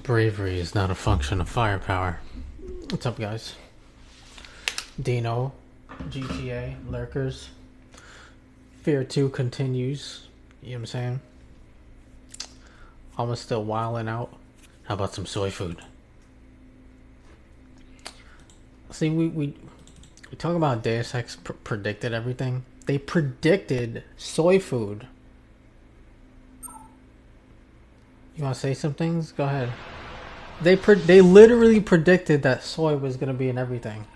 Bravery is not a function of firepower. What's up, guys? Dino, GTA, Lurkers. F.E.A.R 2 continues. You know what I'm saying? Almost still wilding out. How about some soy food? See, we talk about Deus Ex predicted everything. They predicted soy food. You want to say some things? Go ahead. They literally predicted that soy was going to be in everything.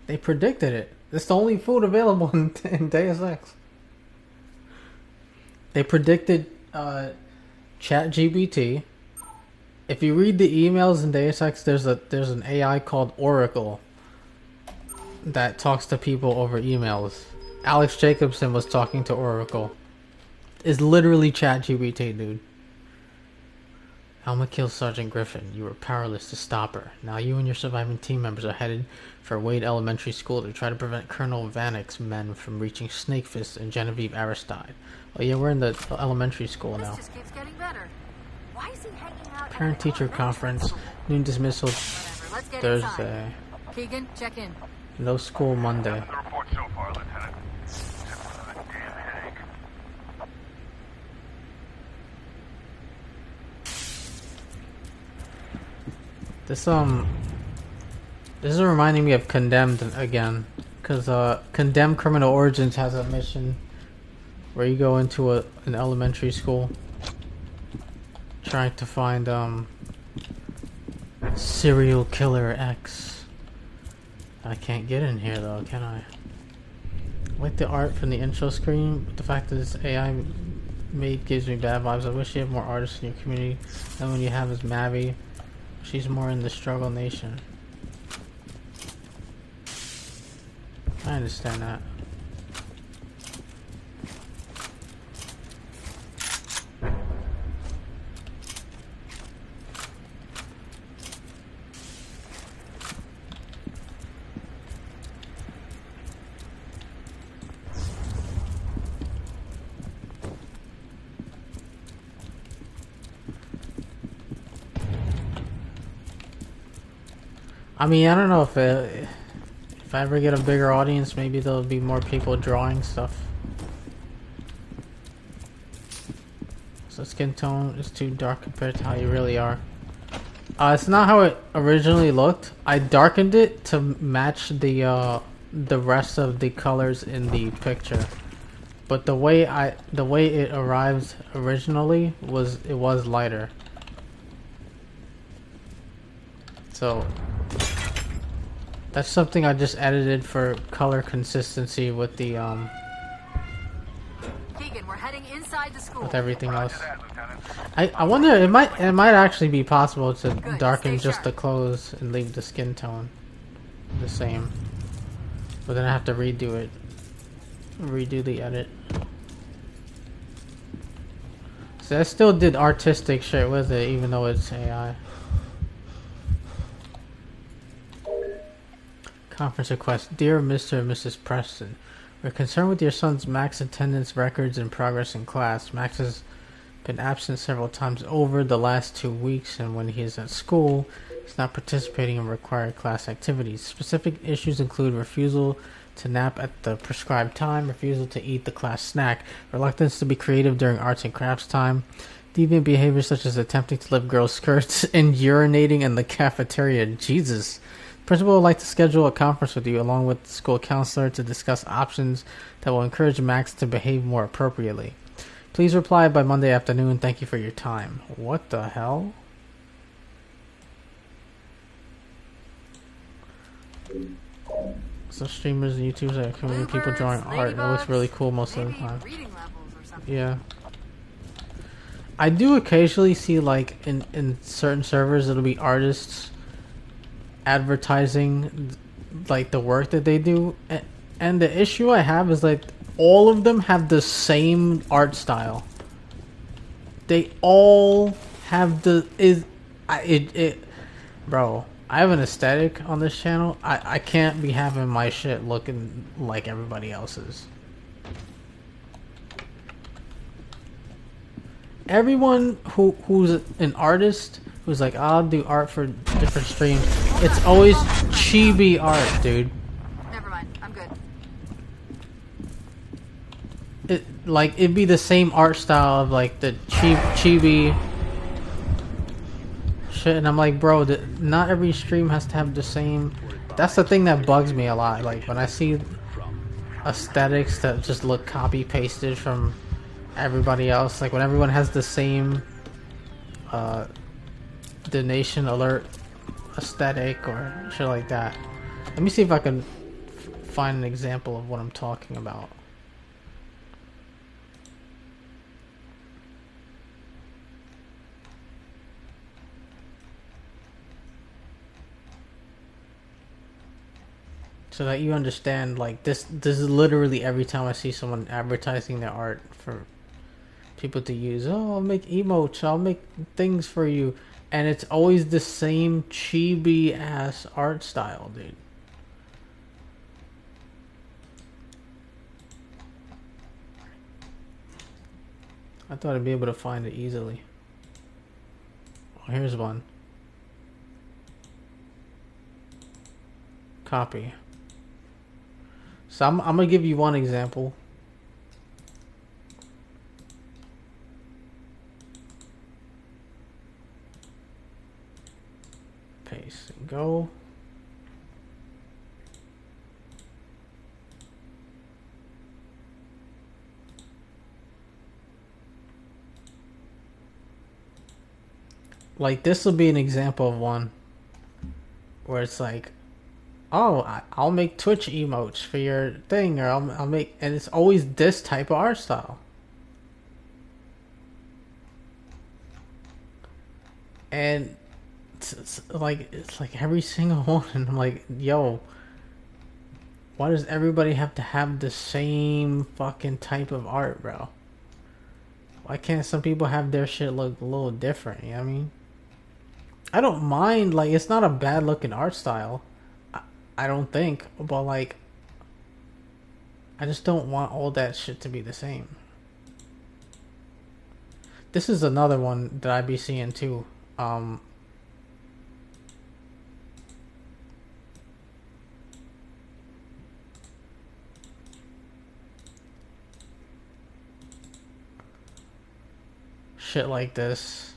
They predicted it. It's the only food available in Deus Ex. They predicted ChatGPT. If you read the emails in Deus Ex, there's an AI called Oracle that talks to people over emails. Alex Jacobson was talking to Oracle. It's literally ChatGPT, dude. Alma killed Sergeant Griffin. You were powerless to stop her. Now you and your surviving team members are headed for Wade Elementary School to try to prevent Colonel Vanek's men from reaching Snakefist and Genevieve Aristide. Oh yeah, we're in the elementary school now. This just keeps getting better. Why is he hanging out? Parent-teacher conference. Noon dismissal Thursday. Keegan, check in. No school Monday. The report so far, Lieutenant. Except for the damn headache. This is reminding me of Condemned again, because Condemned Criminal Origins has a mission where you go into an elementary school trying to find serial killer X. I can't get in here though, can I? I like the art from the intro screen, but the fact that this AI made gives me bad vibes. I wish you had more artists in your community. And when you have is Mavi. She's more in the struggle nation. I understand that. I mean, I don't know if I ever get a bigger audience, maybe there'll be more people drawing stuff. So skin tone is too dark compared to how you really are. It's not how it originally looked. I darkened it to match the rest of the colors in the picture. But the way it arrived originally was lighter. So that's something I just edited for color consistency with the Keegan, we're heading inside the school. with everything else. I wonder, it might actually be possible to darken just the clothes and leave the skin tone the same. But then I have to redo the edit. So I still did artistic shit with it, even though it's AI. Conference request. Dear Mr. and Mrs. Preston, we're concerned with your son's Max attendance records and progress in class. Max has been absent several times over the last 2 weeks, and when he is at school, he's not participating in required class activities. Specific issues include refusal to nap at the prescribed time, refusal to eat the class snack, reluctance to be creative during arts and crafts time, deviant behaviors such as attempting to lift girls' skirts and urinating in the cafeteria. Jesus. Principal would like to schedule a conference with you along with the school counselor to discuss options that will encourage Max to behave more appropriately. Please reply by Monday afternoon. Thank you for your time. What the hell? So streamers and YouTubers are community people drawing art. It looks really cool most of the time. Yeah. I do occasionally see, like, in certain servers, it'll be artists advertising like the work that they do, and the issue I have is like all of them have the same art style. They all have bro, I have an aesthetic on this channel. I can't be having my shit looking like everybody else's. Everyone who's an artist who's like, I'll do art for different streams. It's always chibi art, dude. Never mind. I'm good. It'd be the same art style of like the chibi shit, and I'm like, bro, not every stream has to have the same. That's the thing that bugs me a lot. Like when I see aesthetics that just look copy pasted from everybody else, like when everyone has the same donation alert aesthetic or shit like that. Let me see if I can find an example of what I'm talking about. So that you understand, like, this is literally every time I see someone advertising their art for people to use. Oh, I'll make emotes, I'll make things for you. And it's always the same chibi ass art style, dude. I thought I'd be able to find it easily. Oh, here's one. Copy. So I'm gonna give you one example. Paste and go. Like this will be an example of one where it's like, oh, I'll make Twitch emotes for your thing, or I'll make, and it's always this type of art style. And it's like every single one, and I'm like, yo, why does everybody have to have the same fucking type of art, bro? Why can't some people have their shit look a little different? You know what I mean? I don't mind, like, it's not a bad looking art style. I don't think, but like, I just don't want all that shit to be the same. This is another one that I be seeing too. Shit like this,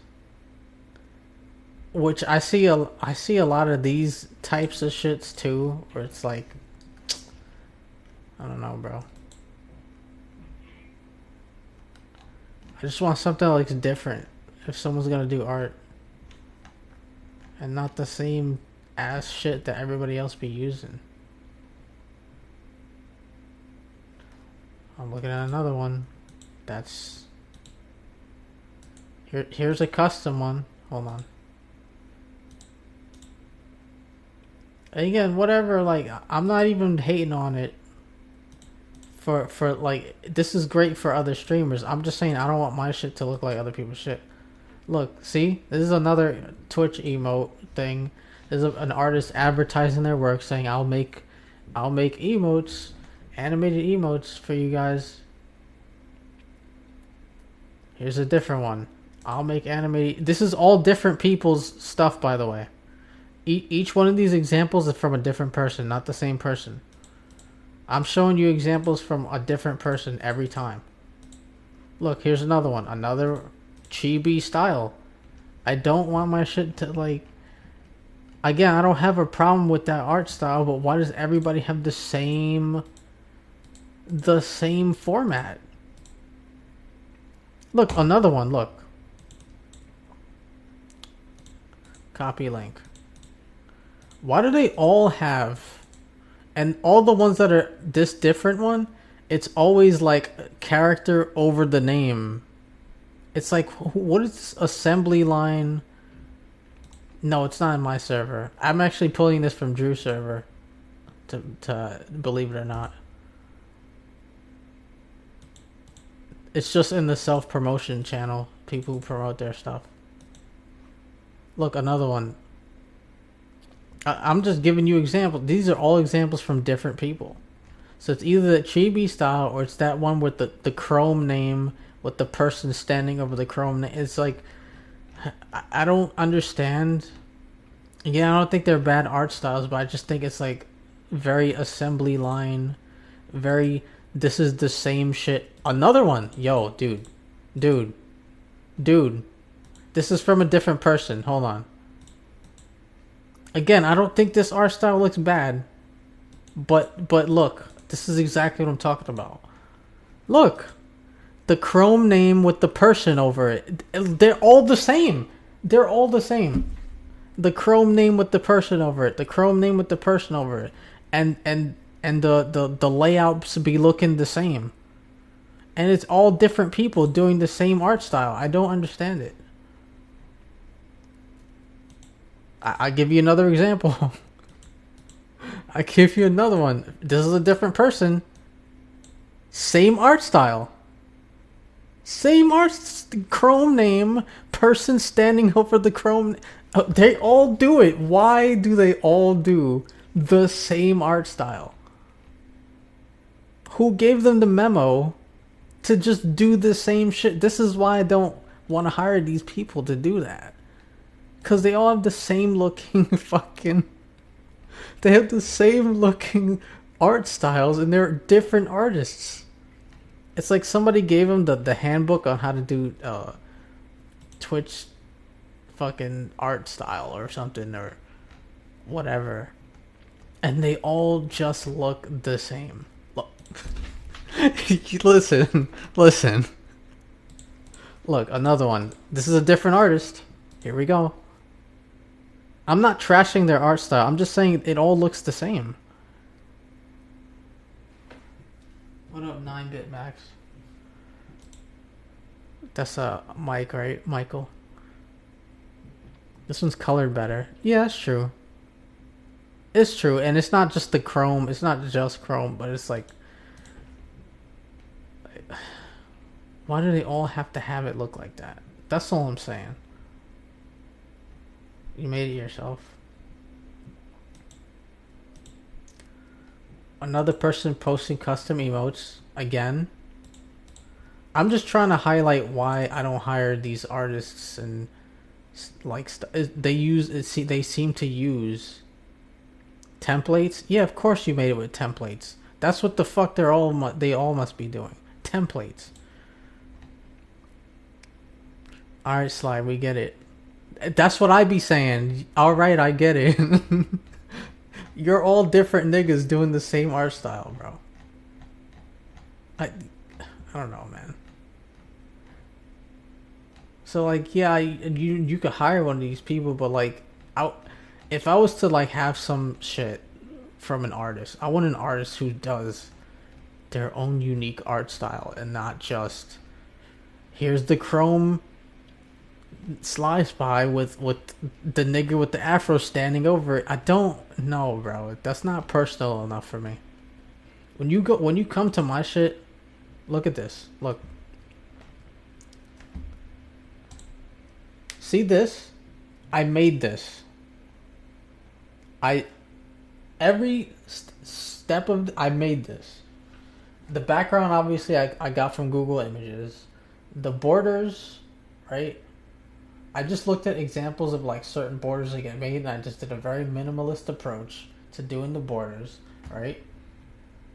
which I see a lot of these types of shits too, where it's like, I don't know, bro. I just want something that looks different if someone's gonna do art, and not the same ass shit that everybody else be using. I'm looking at another one. That's here's a custom one. Hold on. Again, whatever, like, I'm not even hating on it for like, this is great for other streamers. I'm just saying I don't want my shit to look like other people's shit. Look, see? This is another Twitch emote thing. There's an artist advertising their work saying, I'll make emotes, animated emotes for you guys. Here's a different one. I'll make animated. This is all different people's stuff, by the way. Each one of these examples is from a different person, not the same person. I'm showing you examples from a different person every time. Look, here's another one. Another chibi style. I don't want my shit to, like... Again, I don't have a problem with that art style, but why does everybody have the same format? Look, another one, look. Copy link. Why do they all have... And all the ones that are this different one, it's always like character over the name. It's like, what is assembly line? No, it's not in my server. I'm actually pulling this from Drew's server, to believe it or not. It's just in the self-promotion channel, people who promote their stuff. Look, another one. I'm just giving you examples. These are all examples from different people. So it's either the chibi style or it's that one with the Chrome name with the person standing over the Chrome name. It's like, I don't understand. Yeah, I don't think they're bad art styles, but I just think it's like very assembly line, very this is the same shit. Another one. Yo, dude, dude. This is from a different person. Hold on. Again, I don't think this art style looks bad. But look, this is exactly what I'm talking about. Look. The Chrome name with the person over it. They're all the same. They're all the same. The Chrome name with the person over it. The Chrome name with the person over it. And the layouts be looking the same. And it's all different people doing the same art style. I don't understand it. I give you another example. I give you another one. This is a different person. Same art style. Same art, Chrome name, person standing over the Chrome. They all do it. Why do they all do the same art style? Who gave them the memo to just do the same shit? This is why I don't want to hire these people to do that. Because they all have the same looking fucking... They have the same looking art styles and they're different artists. It's like somebody gave him the handbook on how to do Twitch fucking art style or something or whatever. And they all just look the same. Look. Listen. Look, another one. This is a different artist. Here we go. I'm not trashing their art style. I'm just saying it all looks the same. What up, 9-bit Max? That's a Mike, right? Michael. This one's colored better. Yeah, that's true. It's true, and it's not just the chrome. It's not just chrome, but it's like... Why do they all have to have it look like that? That's all I'm saying. You made it yourself. Another person posting custom emotes again. I'm just trying to highlight why I don't hire these artists and like they seem to use templates. Yeah, of course you made it with templates. That's what the fuck they all must be doing. Templates. All right, Sly, we get it. That's what I be saying. All right, I get it. You're all different niggas doing the same art style, bro. I don't know, man. So like, yeah, you could hire one of these people, but like, if I was to like have some shit from an artist, I want an artist who does their own unique art style and not just here's the chrome Sly Spy with the nigga with the afro standing over it. I don't know, bro. That's not personal enough for me. When you come to my shit, look at this. Look. See this? I made this. Every step of I made this. The background obviously I got from Google Images. The borders, right? I just looked at examples of like certain borders that get made, and I just did a very minimalist approach to doing the borders, right?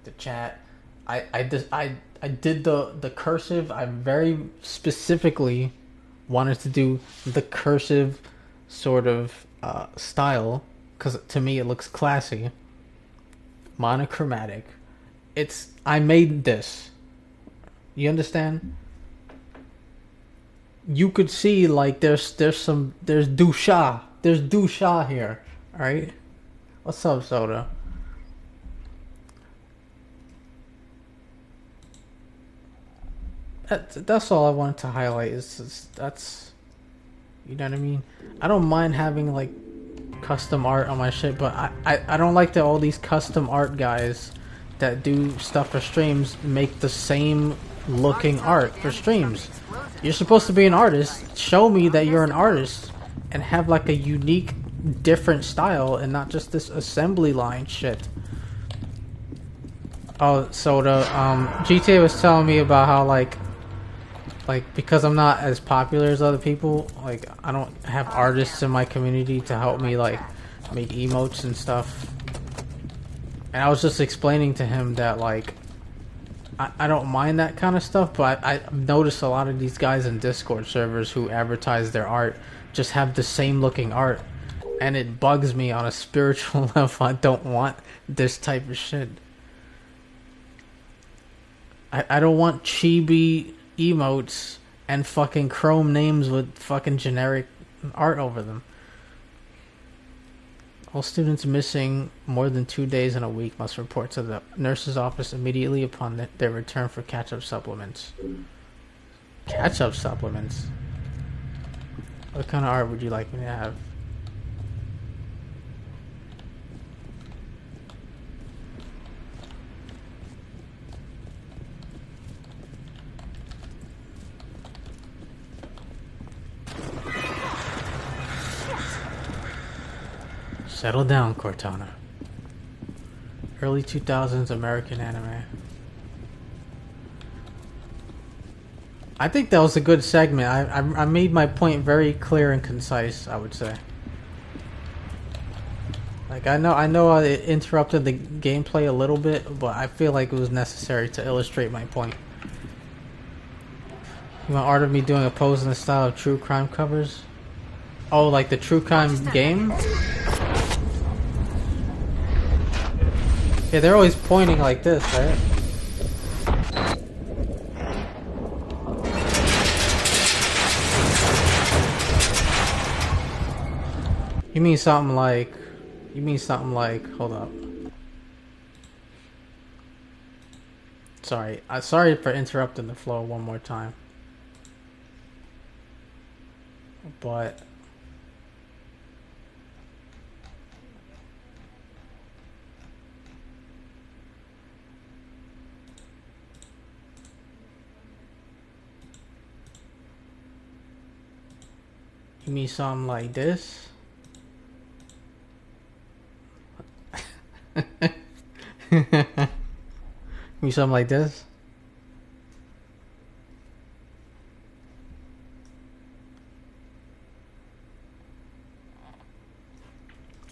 The chat. I did the cursive. I very specifically wanted to do the cursive sort of style because to me it looks classy, monochromatic. I made this. You understand? You could see like there's Dusha. There's Dusha here. Alright? What's up, Soda? That's all I wanted to highlight that's you know what I mean? I don't mind having like custom art on my shit, but I don't like that all these custom art guys that do stuff for streams make the same looking art for streams. You're supposed to be an artist. Show me that you're an artist and have like a unique, different style and not just this assembly line shit. Oh, so the GTA was telling me about how like like, because I'm not as popular as other people, like, I don't have artists in my community to help me, like, make emotes and stuff. And I was just explaining to him that, like, I don't mind that kind of stuff, but I've noticed a lot of these guys in Discord servers who advertise their art just have the same looking art. And it bugs me on a spiritual level. I don't want this type of shit. I don't want chibi emotes and fucking Chrome names with fucking generic art over them. All students missing more than 2 days in a week must report to the nurse's office immediately upon their return for catch-up supplements. Catch-up supplements? What kind of art would you like me to have? Settle down, Cortana. Early 2000s American anime. I think that was a good segment. I made my point very clear and concise, I would say. Like, I know it interrupted the gameplay a little bit, but I feel like it was necessary to illustrate my point. You want art of me doing a pose in the style of true crime covers? Oh, like the true crime game? Yeah, they're always pointing like this, right? You mean something like... Hold up. Sorry. Sorry for interrupting the flow one more time. But... You mean something like this? You mean something like this?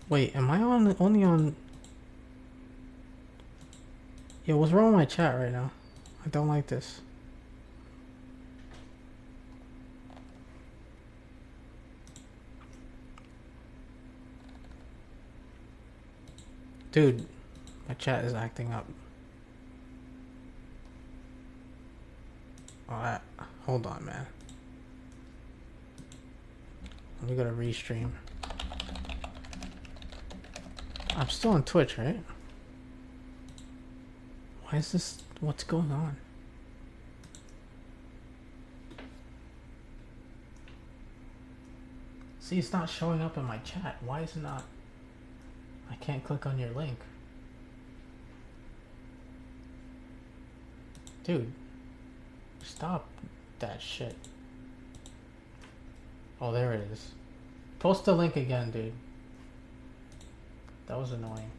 Wait, am I only on... Yeah, what's wrong with my chat right now? I don't like this. Dude, my chat is acting up. Alright, hold on, man. Let me go to restream. I'm still on Twitch, right? Why is this... What's going on? See, it's not showing up in my chat. Why is it not... I can't click on your link. Dude. Stop that shit. Oh, there it is. Post the link again, dude. That was annoying.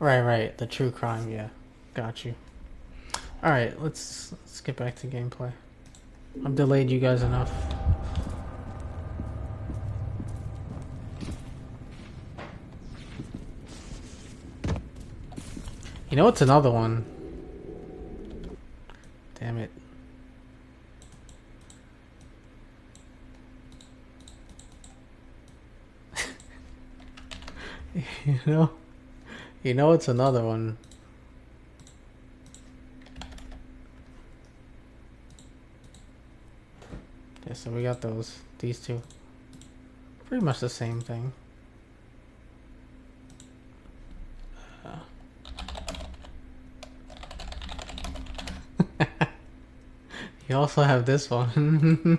Right, the true crime, yeah. Got you. Alright, let's get back to gameplay. I've delayed you guys enough. You know what's another one? Damn it. You know it's another one. Yeah, so we got these two. Pretty much the same thing. You also have this one.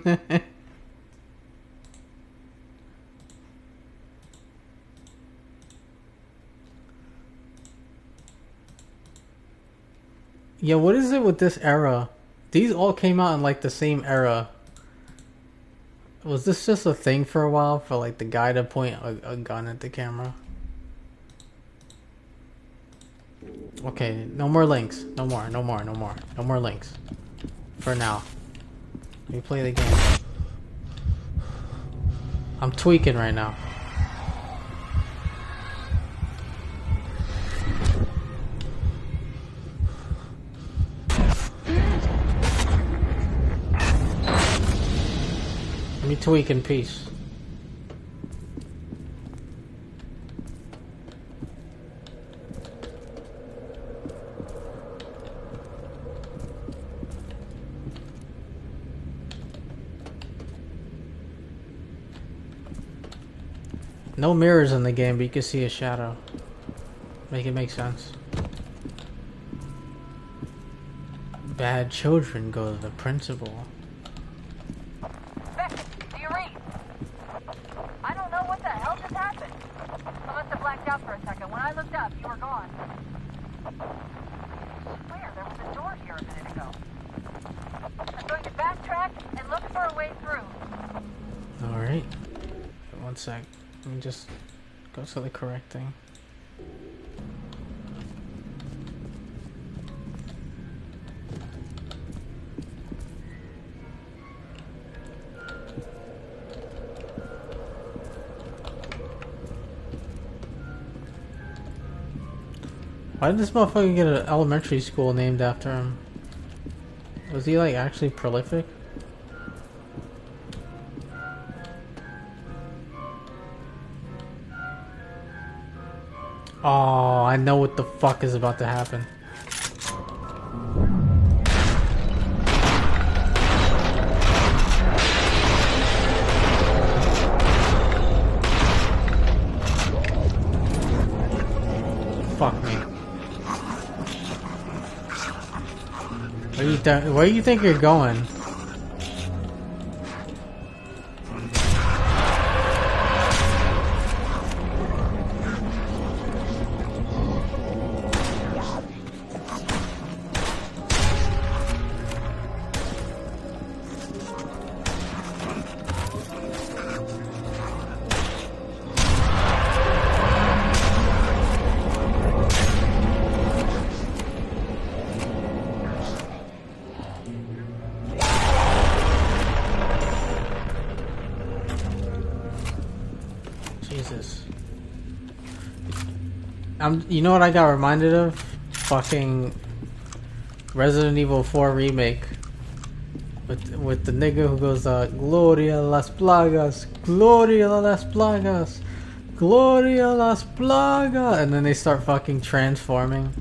Yeah, what is it with this era? These all came out in like the same era. Was this just a thing for a while for like the guy to point a gun at the camera? Okay, no more links. No more links. For now. Let me play the game. I'm tweaking right now. Let me tweak in peace. No mirrors in the game, but you can see a shadow. Make it make sense. Bad children go to the principal. Beck, do you read? I don't know what the hell just happened. I must have blacked out for a second. When I looked up, you were gone. I swear there was a door here a minute ago. I'm going to backtrack and look for a way through. Alright. One sec. Let me just go to the correct thing. Why did this motherfucker get an elementary school named after him? Was he like actually prolific? Oh, I know what the fuck is about to happen. Fuck me. Where do you think you're going? Jesus. You know what I got reminded of? Fucking Resident Evil 4 remake. With the nigga who goes, Gloria las plagas, Gloria las plagas, Gloria las plagas, and then they start fucking transforming.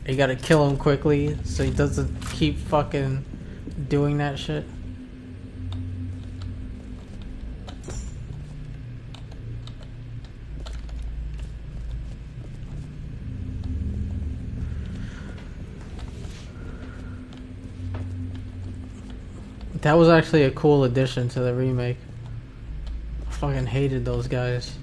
You gotta kill him quickly so he doesn't keep fucking doing that shit. That was actually a cool addition to the remake. I fucking hated those guys.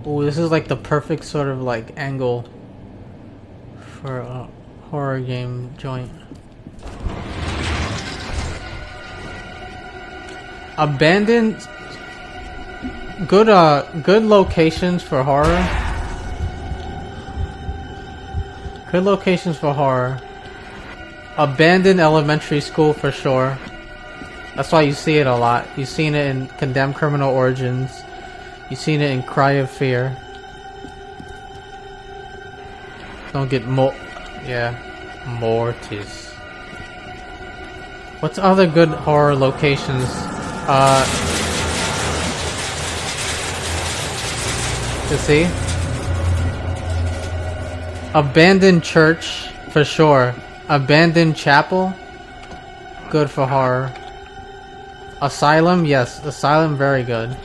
Ooh, this is like the perfect sort of like angle for a horror game joint. Abandoned. Good locations for horror. Good locations for horror. Abandoned elementary school for sure. That's why you see it a lot. You've seen it in Condemned Criminal Origins. You've seen it in Cry of Fear. Don't get Mortis. What's other good horror locations? You see? Abandoned church, for sure. Abandoned chapel, good for horror. Asylum, yes. Asylum, very good.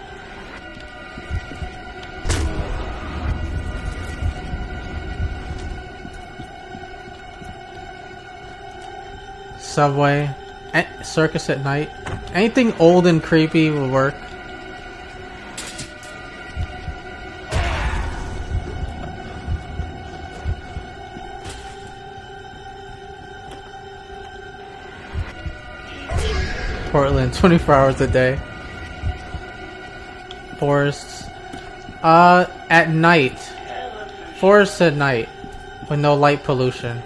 Subway. Circus at night. Anything old and creepy will work. Portland, 24 hours a day. Forests. At night. Forests at night. With no light pollution.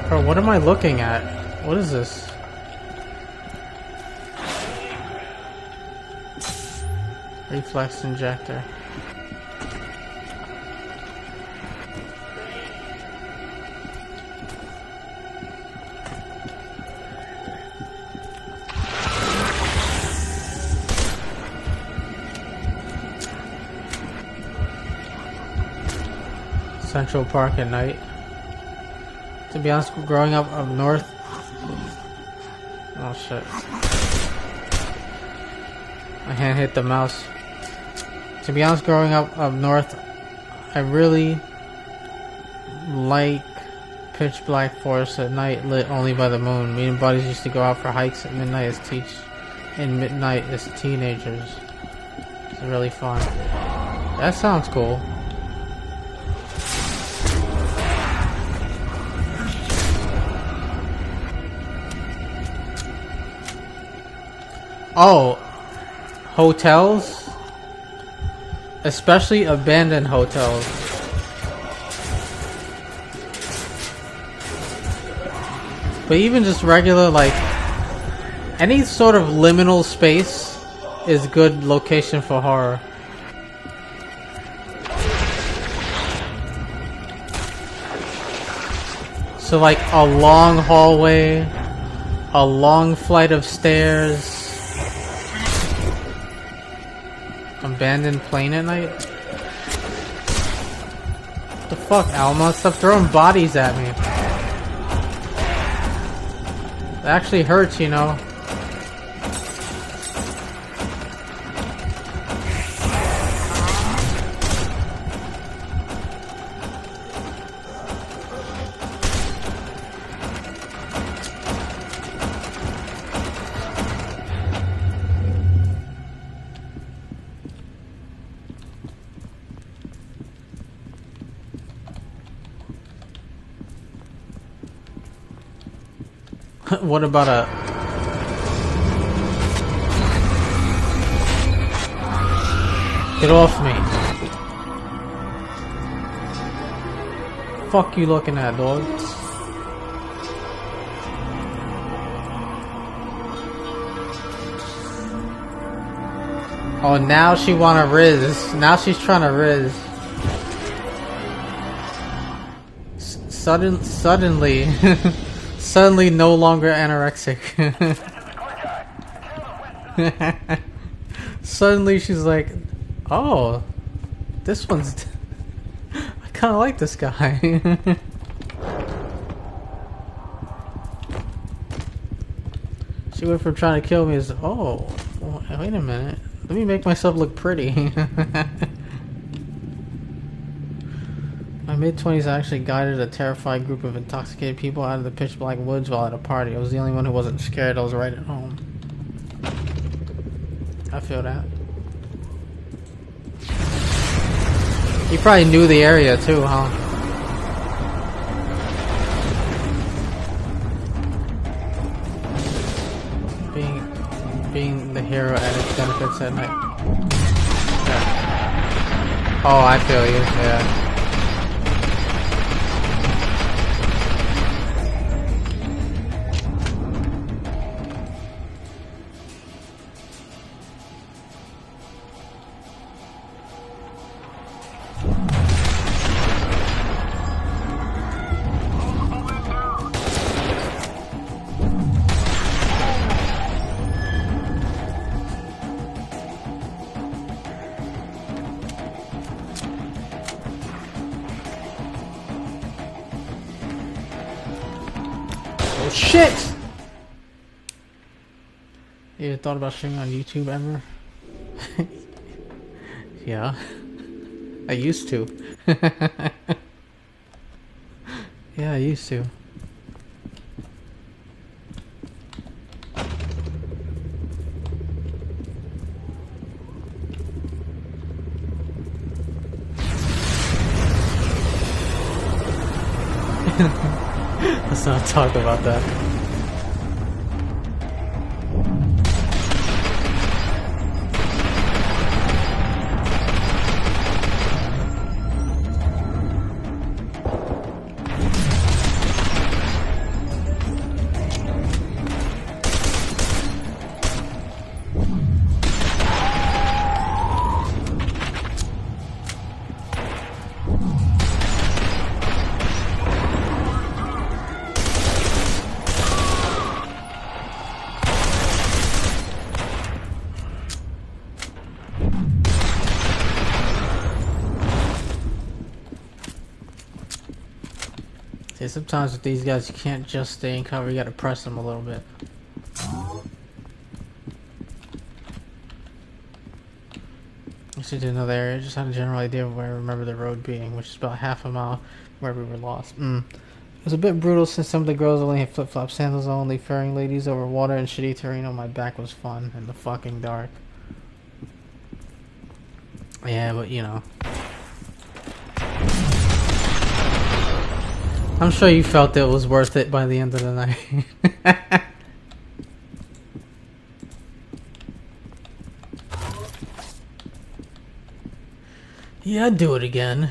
Bro, what am I looking at? What is this? Reflex injector. Central Park at night. To be honest, growing up north. Oh shit. My hand hit the mouse. To be honest, growing up north, I really like pitch black forests at night lit only by the moon. Me and buddies used to go out for hikes at midnight as teenagers. It's really fun. That sounds cool. Oh, hotels? Especially abandoned hotels. But even just regular, like, any sort of liminal space is good location for horror. So like a long hallway, a long flight of stairs. Abandoned plane at night? What the fuck, Alma? Stop throwing bodies at me. It actually hurts, you know. What about a... Get off me. Fuck you looking at, dog. Oh, now she wanna riz. Now she's trying to riz. Suddenly... Suddenly no longer anorexic. Suddenly she's like, oh, this one's... I kinda like this guy. She went from trying to kill me as, oh, wait a minute. Let me make myself look pretty. My mid-20s actually guided a terrified group of intoxicated people out of the pitch-black woods while at a party. I was the only one who wasn't scared. I was right at home. I feel that. You probably knew the area too, huh? Being the hero at its benefits at night. Yeah. Oh, I feel you, yeah. Oh shit! You ever thought about streaming on YouTube ever? Yeah. I used to. Yeah, I used to. Let's not talk about that. See, sometimes with these guys, you can't just stay in cover. You gotta press them a little bit. Let's see, to another area. Just had a general idea of where I remember the road being, which is about half a mile where we were lost. It was a bit brutal since some of the girls only had flip-flop sandals only, ferrying ladies over water and shitty terrain on my back was fun in the fucking dark. Yeah, but you know. I'm sure you felt it was worth it by the end of the night. Yeah, I'd do it again.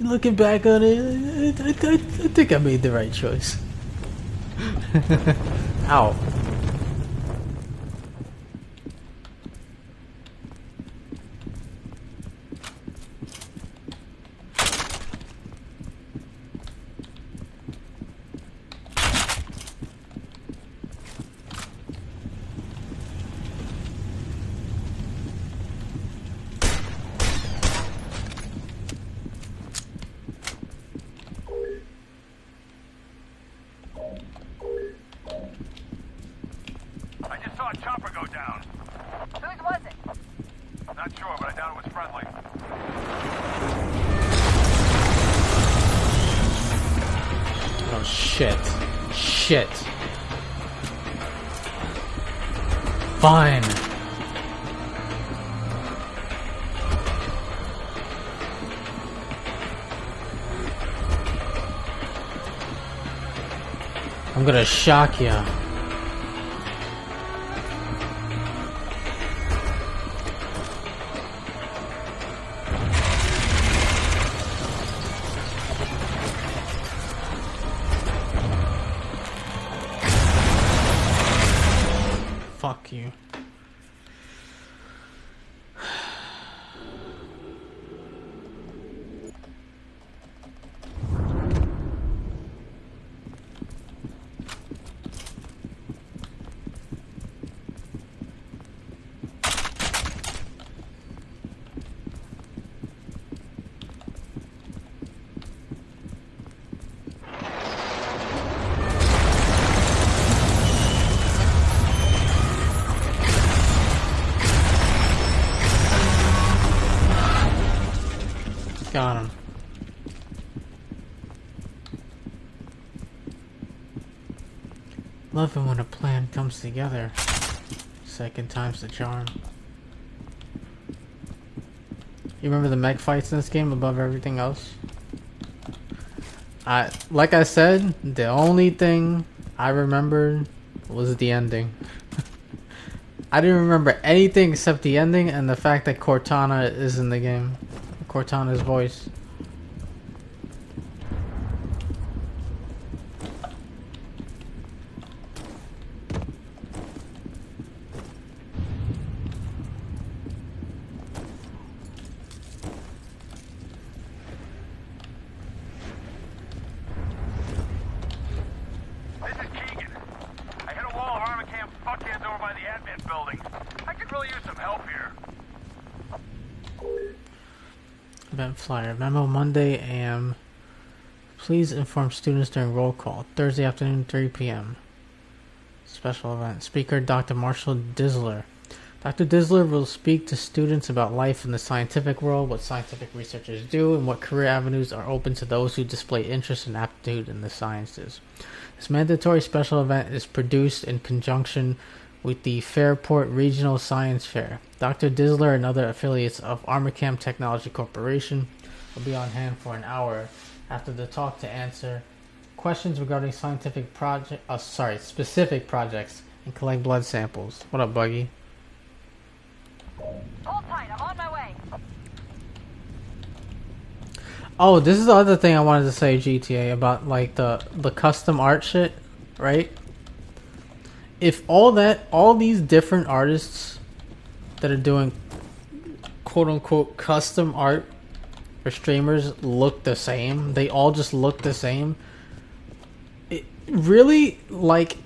Looking back on it, I think I made the right choice. Ow. I just saw a chopper go down. Whose was it? Not sure, but I doubt it was friendly. Oh shit. Shit. Fine. I'm gonna shock ya. Fuck you. Got him. Love it when a plan comes together. Second time's the charm. You remember the mech fights in this game above everything else? Like I said, the only thing I remembered was the ending. I didn't remember anything except the ending and the fact that Cortana is in the game. Cortana's voice. This is Keegan. I hit a wall of armor camp fuckheads over by the admin building. I could really use some help here. Event flyer. Memo Monday AM Please inform students during roll call. Thursday afternoon, 3 p.m. Special event. Speaker Dr. Marshall Disler. Dr. Disler will speak to students about life in the scientific world, what scientific researchers do, and what career avenues are open to those who display interest and aptitude in the sciences. This mandatory special event is produced in conjunction with the Fairport Regional Science Fair. Dr. Disler and other affiliates of Armacam Technology Corporation will be on hand for an hour after the talk to answer questions regarding specific projects and collect blood samples. What up, Buggy? Hold tight, I'm on my way. Oh, this is the other thing I wanted to say, GTA, about like the custom art shit, right? If all these different artists that are doing quote unquote custom art for streamers look the same, they all just look the same. It really, like,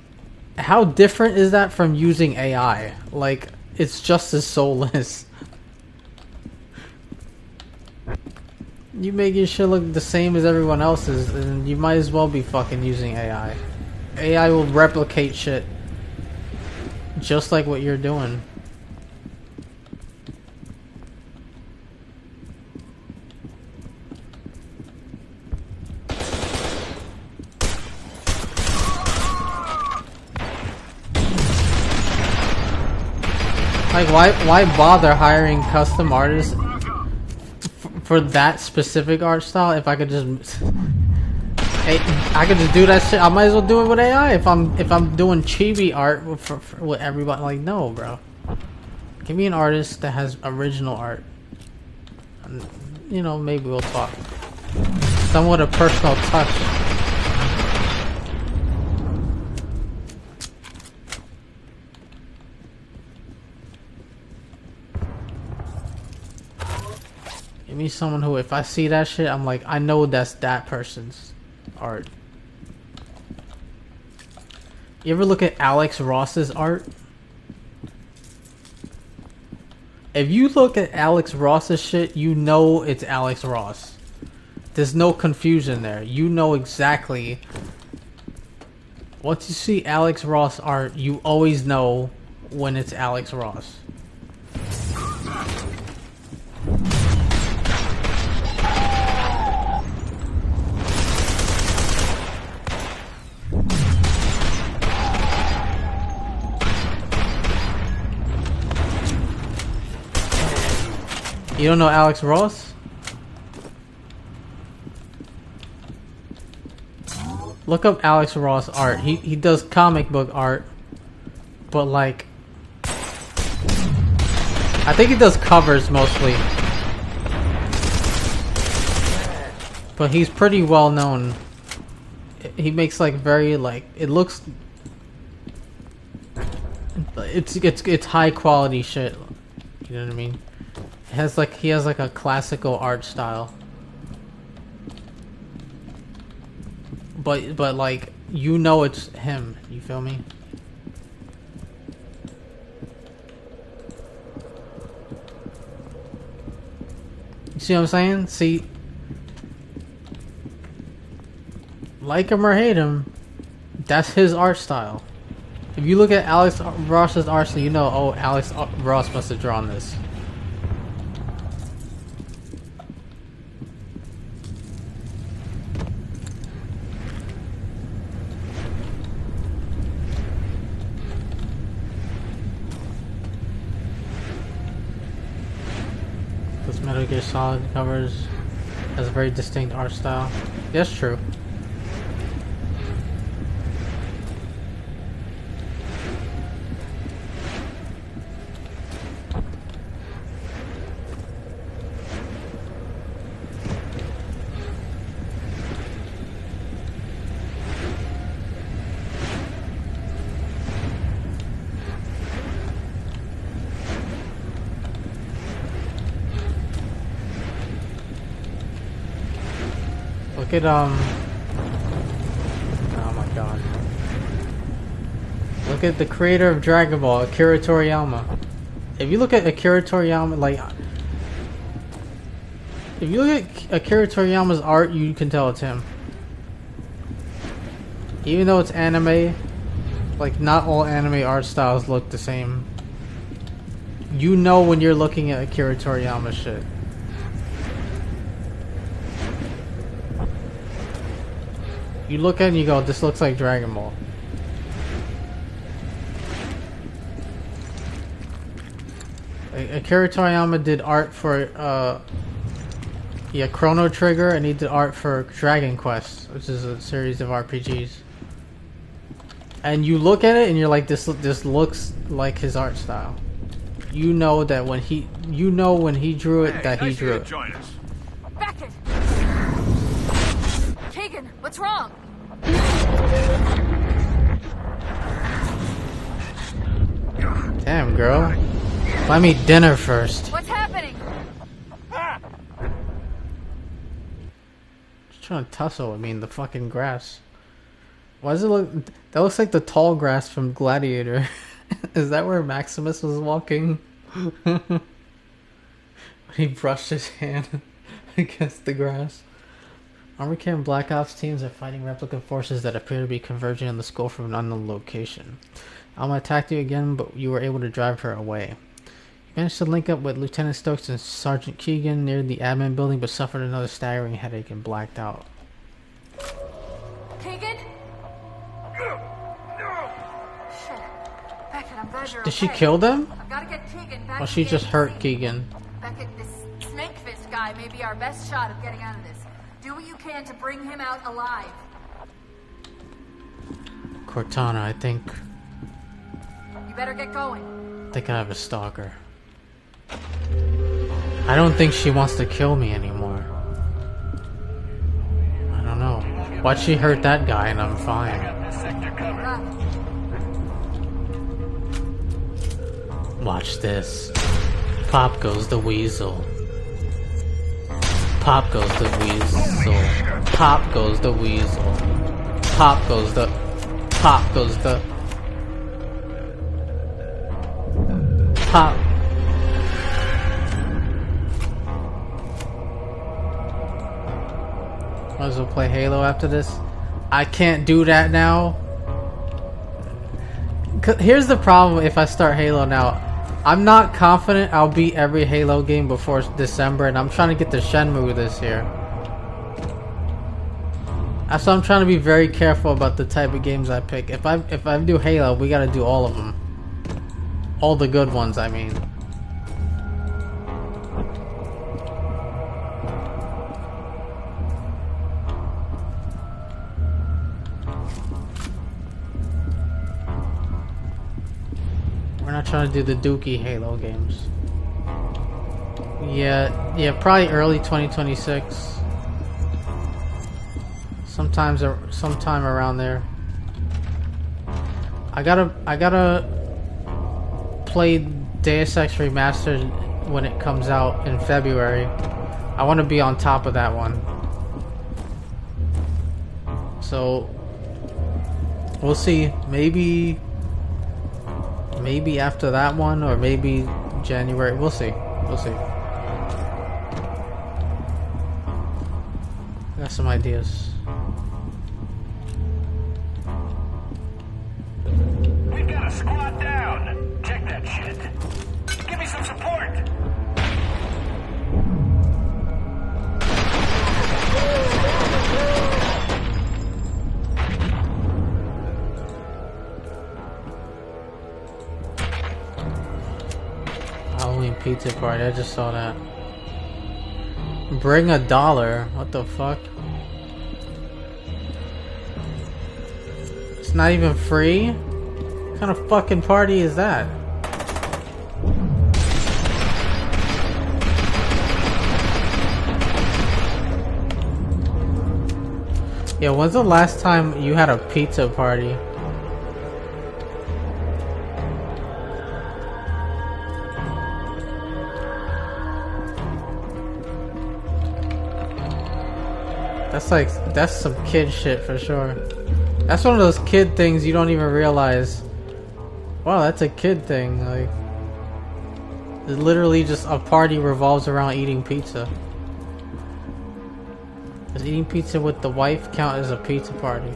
how different is that from using AI? Like, it's just as soulless. You make your shit look the same as everyone else's, and you might as well be fucking using AI. AI will replicate shit just like what you're doing. Like, why bother hiring custom artists for that specific art style if I could just I could just do that shit? I might as well do it with AI if I'm doing chibi art with everybody. Like, no, bro. Give me an artist that has original art. And, you know, maybe we'll talk. Somewhat a personal touch. Give me someone who, if I see that shit, I'm like, I know that's that person's art. You ever look at Alex Ross's art? If you look at Alex Ross's shit, you know it's Alex Ross. There's no confusion there. You know exactly. Once you see Alex Ross art, you always know when it's Alex Ross. You don't know Alex Ross? Look up Alex Ross art. He does comic book art, but like, I think he does covers mostly. But he's pretty well known. He makes like very like, it looks, it's high quality shit. You know what I mean? He has like a classical art style. But like, you know it's him, you feel me? You see what I'm saying? See, like him or hate him, that's his art style. If you look at Alex Ross's art style, you know, oh, Alex Ross must have drawn this. Metal Gear Solid covers has a very distinct art style. That's true. Look at oh my god. Look at the creator of Dragon Ball, Akira Toriyama. If you look at Akira Toriyama, like, if you look at Akira Toriyama's art, you can tell it's him. Even though it's anime, like not all anime art styles look the same. You know when you're looking at Akira Toriyama shit. You look at it and you go, this looks like Dragon Ball. Akira Toriyama did art for Chrono Trigger, and he did art for Dragon Quest, which is a series of RPGs. And you look at it and you're like, this looks like his art style. You know that when he drew it, that he drew it. Beckett! Keegan, what's wrong? Damn, girl. Buy me dinner first. What's happening? Just trying to tussle with me in the fucking grass. Why does it look... That looks like the tall grass from Gladiator. Is that where Maximus was walking? He brushed his hand against the grass. Army Camp Black Ops teams are fighting replicant forces that appear to be converging on the school from an unknown location. Alma attacked you again, but you were able to drive her away. You managed to link up with Lieutenant Stokes and Sergeant Keegan near the admin building, but suffered another staggering headache and blacked out. Keegan? Shit. Beckett, I'm glad you're Did she okay. kill them? I've got to get Keegan back. Or she to just the hurt AC. Keegan? Beckett, this snake fist guy may be our best shot of getting out of this. Do what you can to bring him out alive. Cortana, I think You better get going. I have a stalker. I don't think she wants to kill me anymore. I don't know. Why'd she hurt that guy and I'm fine? Watch this. Pop goes the weasel. Pop goes the weasel. Pop goes the weasel. Pop goes the... Pop goes the... Pop. Might as well play Halo after this. I can't do that now. Here's the problem if I start Halo now. I'm not confident I'll beat every Halo game before December, and I'm trying to get the Shenmue this year. So I'm trying to be very careful about the type of games I pick. If I do Halo, we gotta do all of them. All the good ones, I mean. We're not trying to do the Dookie Halo games. Yeah, probably early 2026. Sometime around there. I gotta play Deus Ex Remastered when it comes out in February. I want to be on top of that one. So we'll see. Maybe after that one, or maybe January. We'll see. Got some ideas. We've got a squad down. Check that shit. Give me some support. Halloween pizza party. I just saw that. Bring $1. What the fuck? It's not even free? What kind of fucking party is that? Yeah, when's the last time you had a pizza party? That's some kid shit for sure. That's one of those kid things you don't even realize. Wow, that's a kid thing. Like, it's literally just a party revolves around eating pizza. Does eating pizza with the wife count as a pizza party?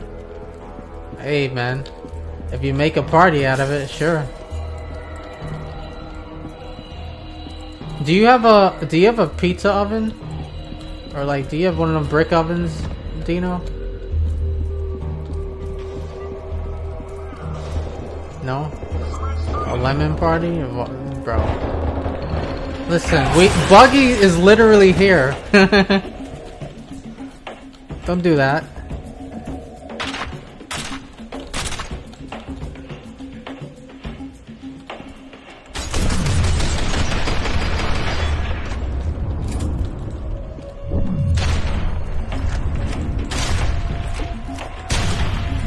Hey man, if you make a party out of it, sure. Do you have a pizza oven? Or like, do you have one of them brick ovens, Dino? No? A lemon party? Or what? Bro. Listen, Buggy is literally here. Don't do that.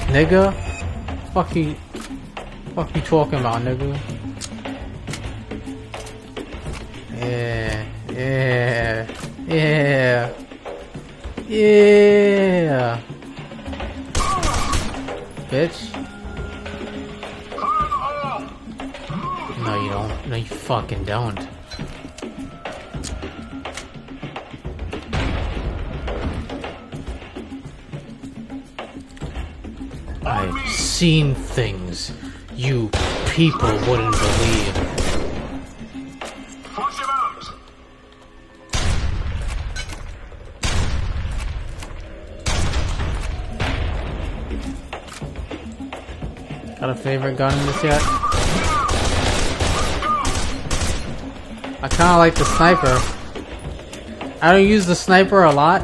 Nigga? Fuck you talking about, nigga? Yeah. Bitch. No, you don't. No, you fucking don't. I've seen things you people wouldn't believe. Push him out! Got a favorite gun in this yet? I kinda like the sniper. I don't use the sniper a lot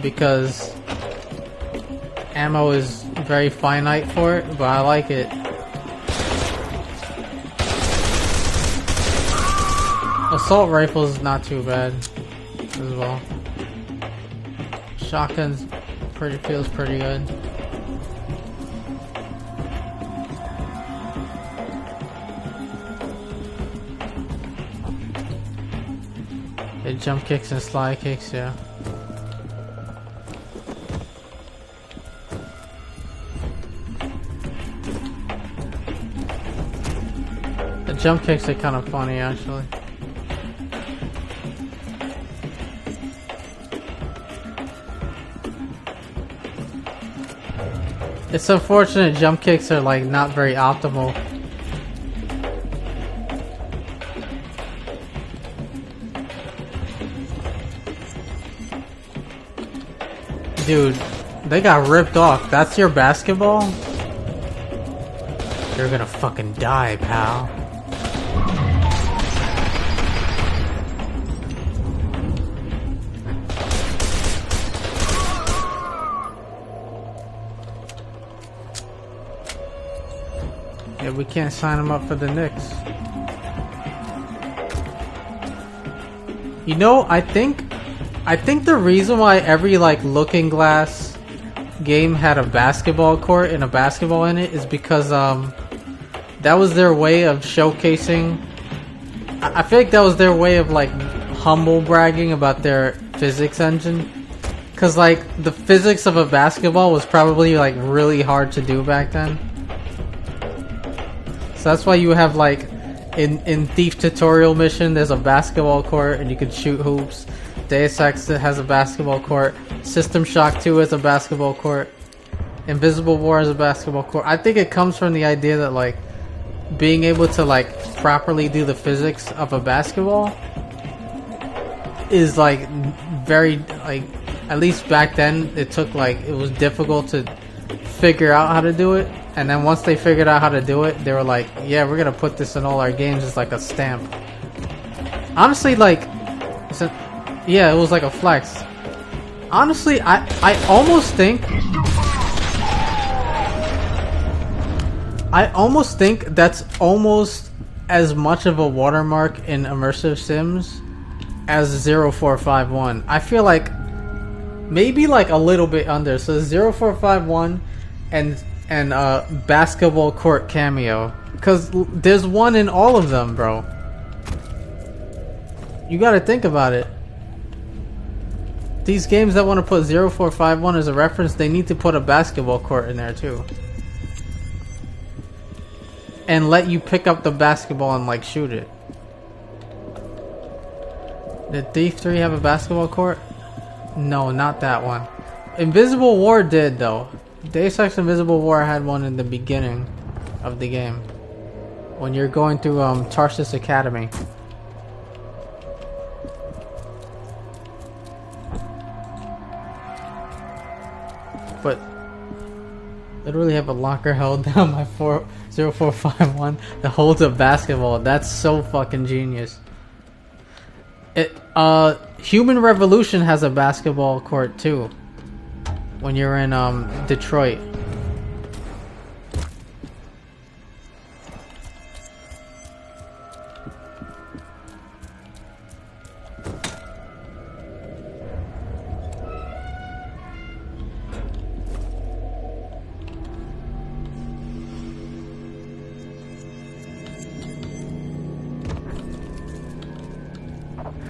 because ammo is very finite for it, but I like it. Assault rifle's not too bad as well. Shotgun's feels pretty good. It jump kicks and slide kicks, yeah. The jump kicks are kind of funny, actually. It's unfortunate jump kicks are like not very optimal. Dude, they got ripped off. That's your basketball? You're gonna fucking die, pal. Yeah, we can't sign him up for the Knicks. You know, I think the reason why every like Looking Glass game had a basketball court and a basketball in it is because that was their way of showcasing. I feel like that was their way of like humble bragging about their physics engine. Cause like the physics of a basketball was probably like really hard to do back then. So that's why you have like in Thief Tutorial Mission there's a basketball court and you can shoot hoops. Deus Ex has a basketball court. System Shock 2 has a basketball court. Invisible War has a basketball court. I think it comes from the idea that like being able to like properly do the physics of a basketball is like very like, at least back then it took like, it was difficult to figure out how to do it. And then once they figured out how to do it, they were like, yeah, we're gonna put this in all our games as like a stamp. Honestly, like, yeah, it was like a flex. Honestly, I almost think that's almost as much of a watermark in immersive sims as 0451. I feel like maybe like a little bit under. So 0451 and basketball court cameo, because there's one in all of them, bro. You gotta think about it. These games that want to put 0451 as a reference, they need to put a basketball court in there too. And let you pick up the basketball and like shoot it. Did Thief 3 have a basketball court? No, not that one. Invisible War did though. Deus Ex Invisible War had one in the beginning of the game. When you're going through Tarsus Academy. But literally have a locker held down by 0451 that holds a basketball. That's so fucking genius. Human Revolution has a basketball court too. When you're in Detroit.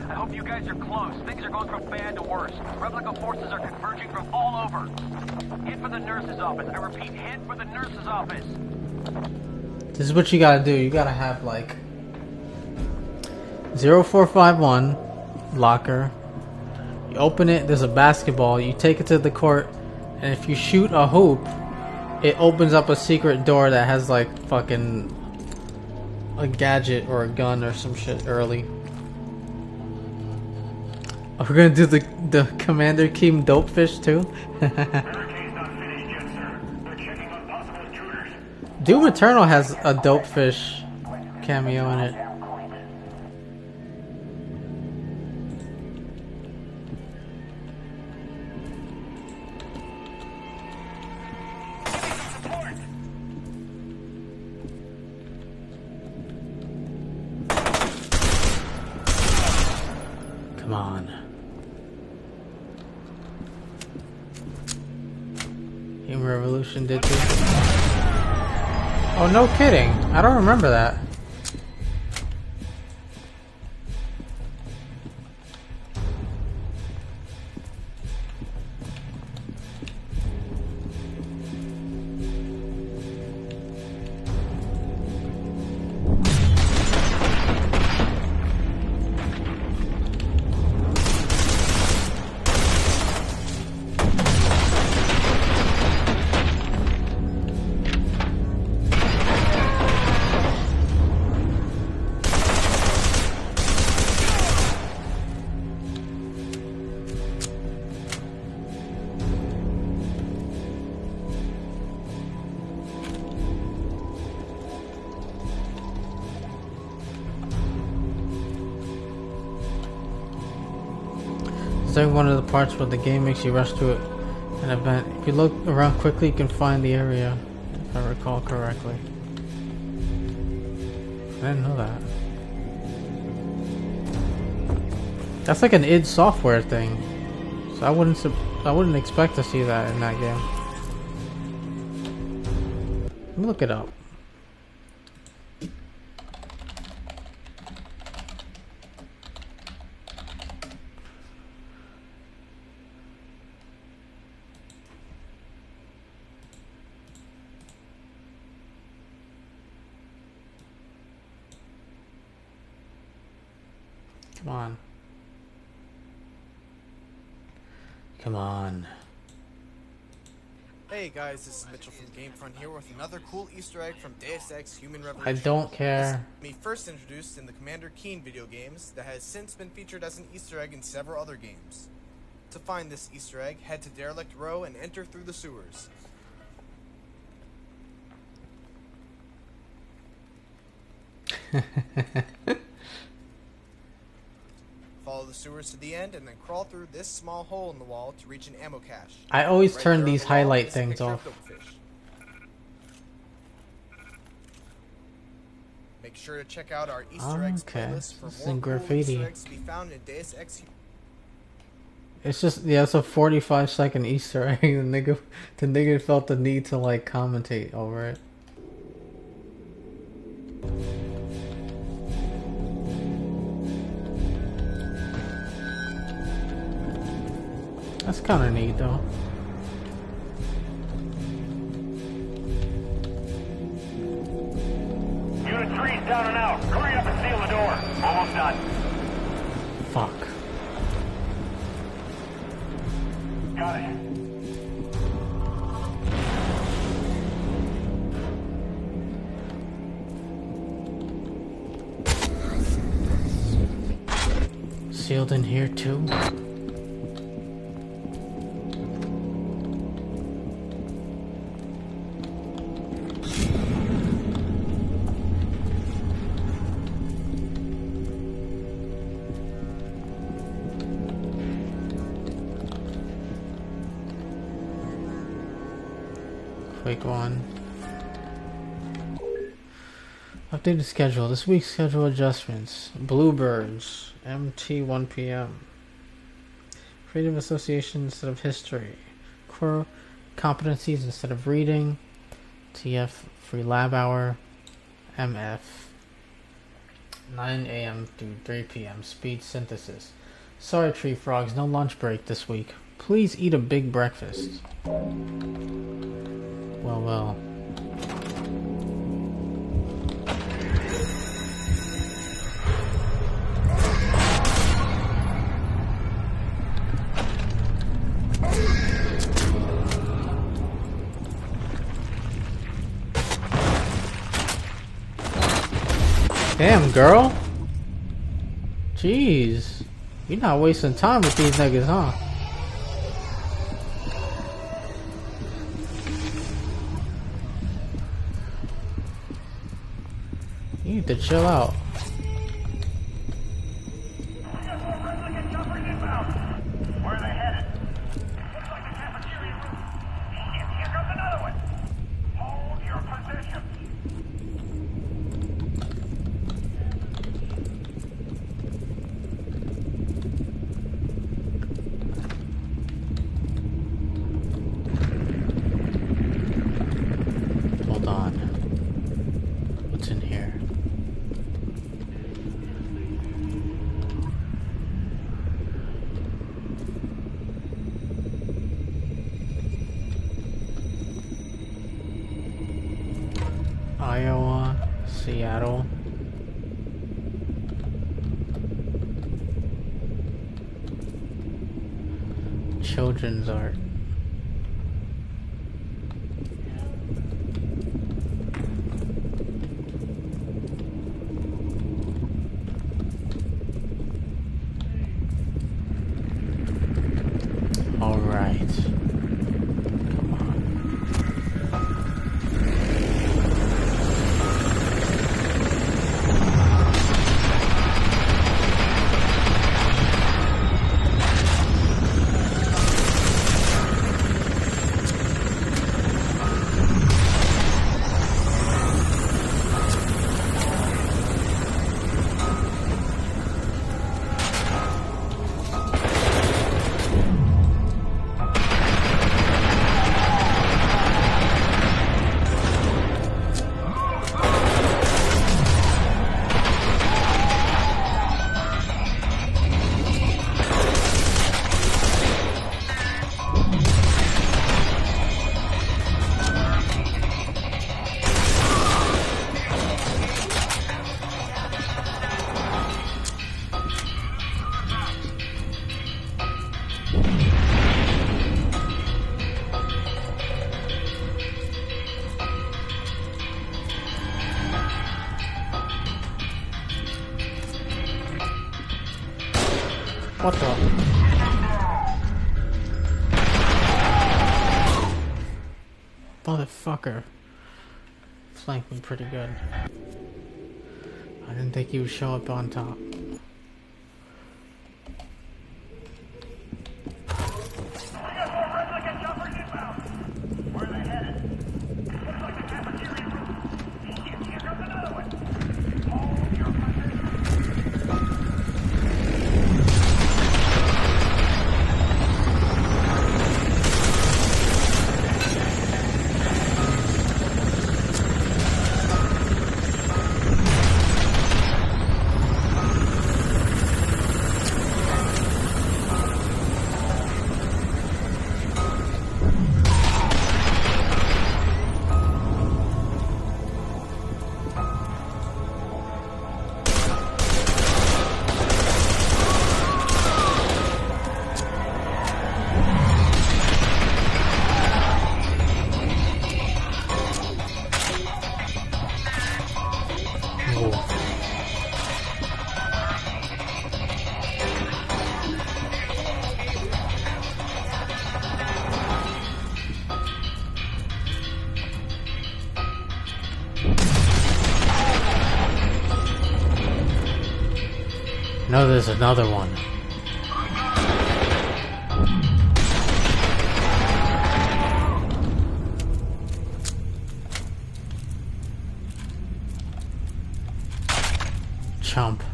I hope you guys are close. Things are going from bad to worse. Replica forces are converging from all over. Head for the nurse's office. I repeat, head for the nurse's office. This is what you gotta do. You gotta have like 0451 locker. You open it, there's a basketball. You take it to the court, and if you shoot a hoop, it opens up a secret door that has like fucking a gadget or a gun or some shit early. Oh, we're gonna do the Commander Keem Dopefish too? Doom Eternal has a Dopefish cameo in it. Come on. Human Revolution did too. Oh, no kidding. I don't remember that. It's one of the parts where the game makes you rush to an event. If you look around quickly, you can find the area, if I recall correctly. I didn't know that. That's like an id Software thing, so I wouldn't expect to see that in that game. Let me look it up. Come on. Come on. Hey guys, this is Mitchell from Gamefront here with another cool Easter egg from Deus Ex Human I Revolution. don't care. Me first introduced in the Commander Keen video games that has since been featured as an Easter egg in several other games. To find this Easter egg, head to Derelict Row and enter through the sewers. Follow the sewers to the end and then crawl through this small hole in the wall to reach an ammo cache. I always Right turn there on these the wall highlight is a things picture of off. Goldfish. Make sure to check out our Easter eggs Okay, playlist for this is more in cool graffiti. Easter eggs to be found in Deus Ex. It's just, yeah, it's a 45-second Easter egg. The nigga felt the need to like commentate over it. That's kind of neat, though. Unit 3's down and out. Hurry up and seal the door. Almost done. Fuck. Got it. sealed in here too? Quick one. Updated schedule. This week's schedule adjustments. Bluebirds. MT 1 p.m. Creative association instead of history. Core competencies instead of reading. TF free lab hour. MF 9 a.m. through 3 p.m. Speed synthesis. Sorry, tree frogs, no lunch break this week. Please eat a big breakfast. Well. Damn, girl. Jeez. You're not wasting time with these niggas, huh? You need to chill out. Where are they headed? Looks like the cafeteria room. Shit, here comes another one. Hold your position. Hold on. What's in here? Iowa, Seattle. Children's art. All right. Come on. What the? Motherfucker. Flanked me pretty good. I didn't think he would show up on top. Where are they headed? Looks like the cafeteria room. Shit, here comes another one. Hold your position. know there's another one. Chump.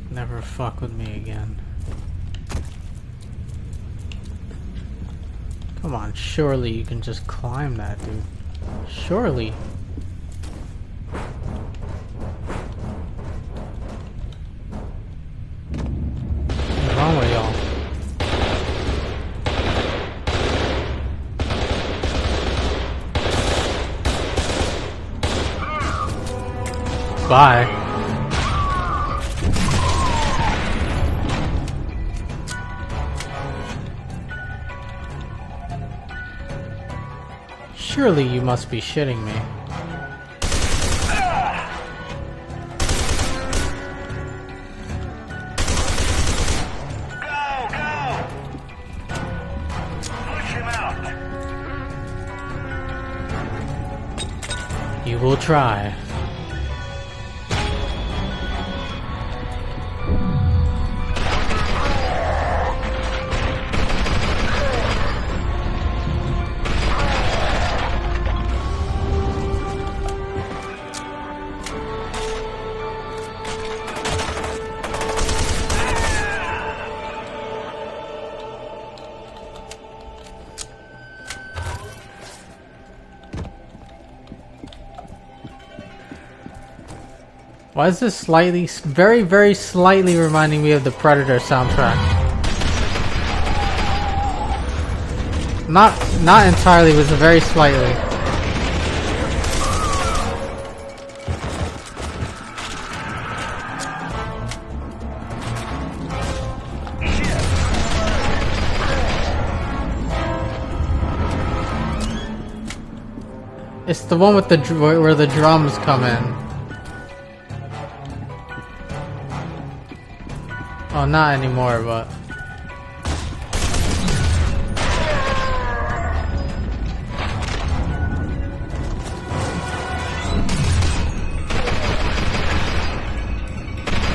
Never fuck with me again. Come on, surely you can just climb that, dude. Surely. What's wrong with y'all? Bye. Surely you must be shitting me. You will try. Why is this slightly, very, very slightly reminding me of the Predator soundtrack? Not entirely, but very slightly. It's the one with the where the drums come in. Oh, not anymore, but...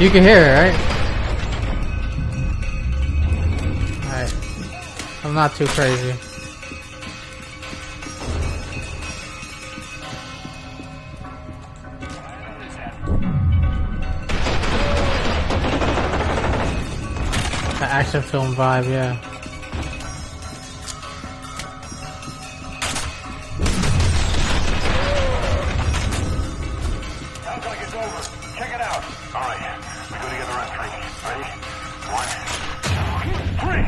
You can hear it, right? Alright. I'm not too crazy. The action film vibe, yeah. Sounds like it's over. Check it out. All right, we go together on three. Ready? 1, 2, 3.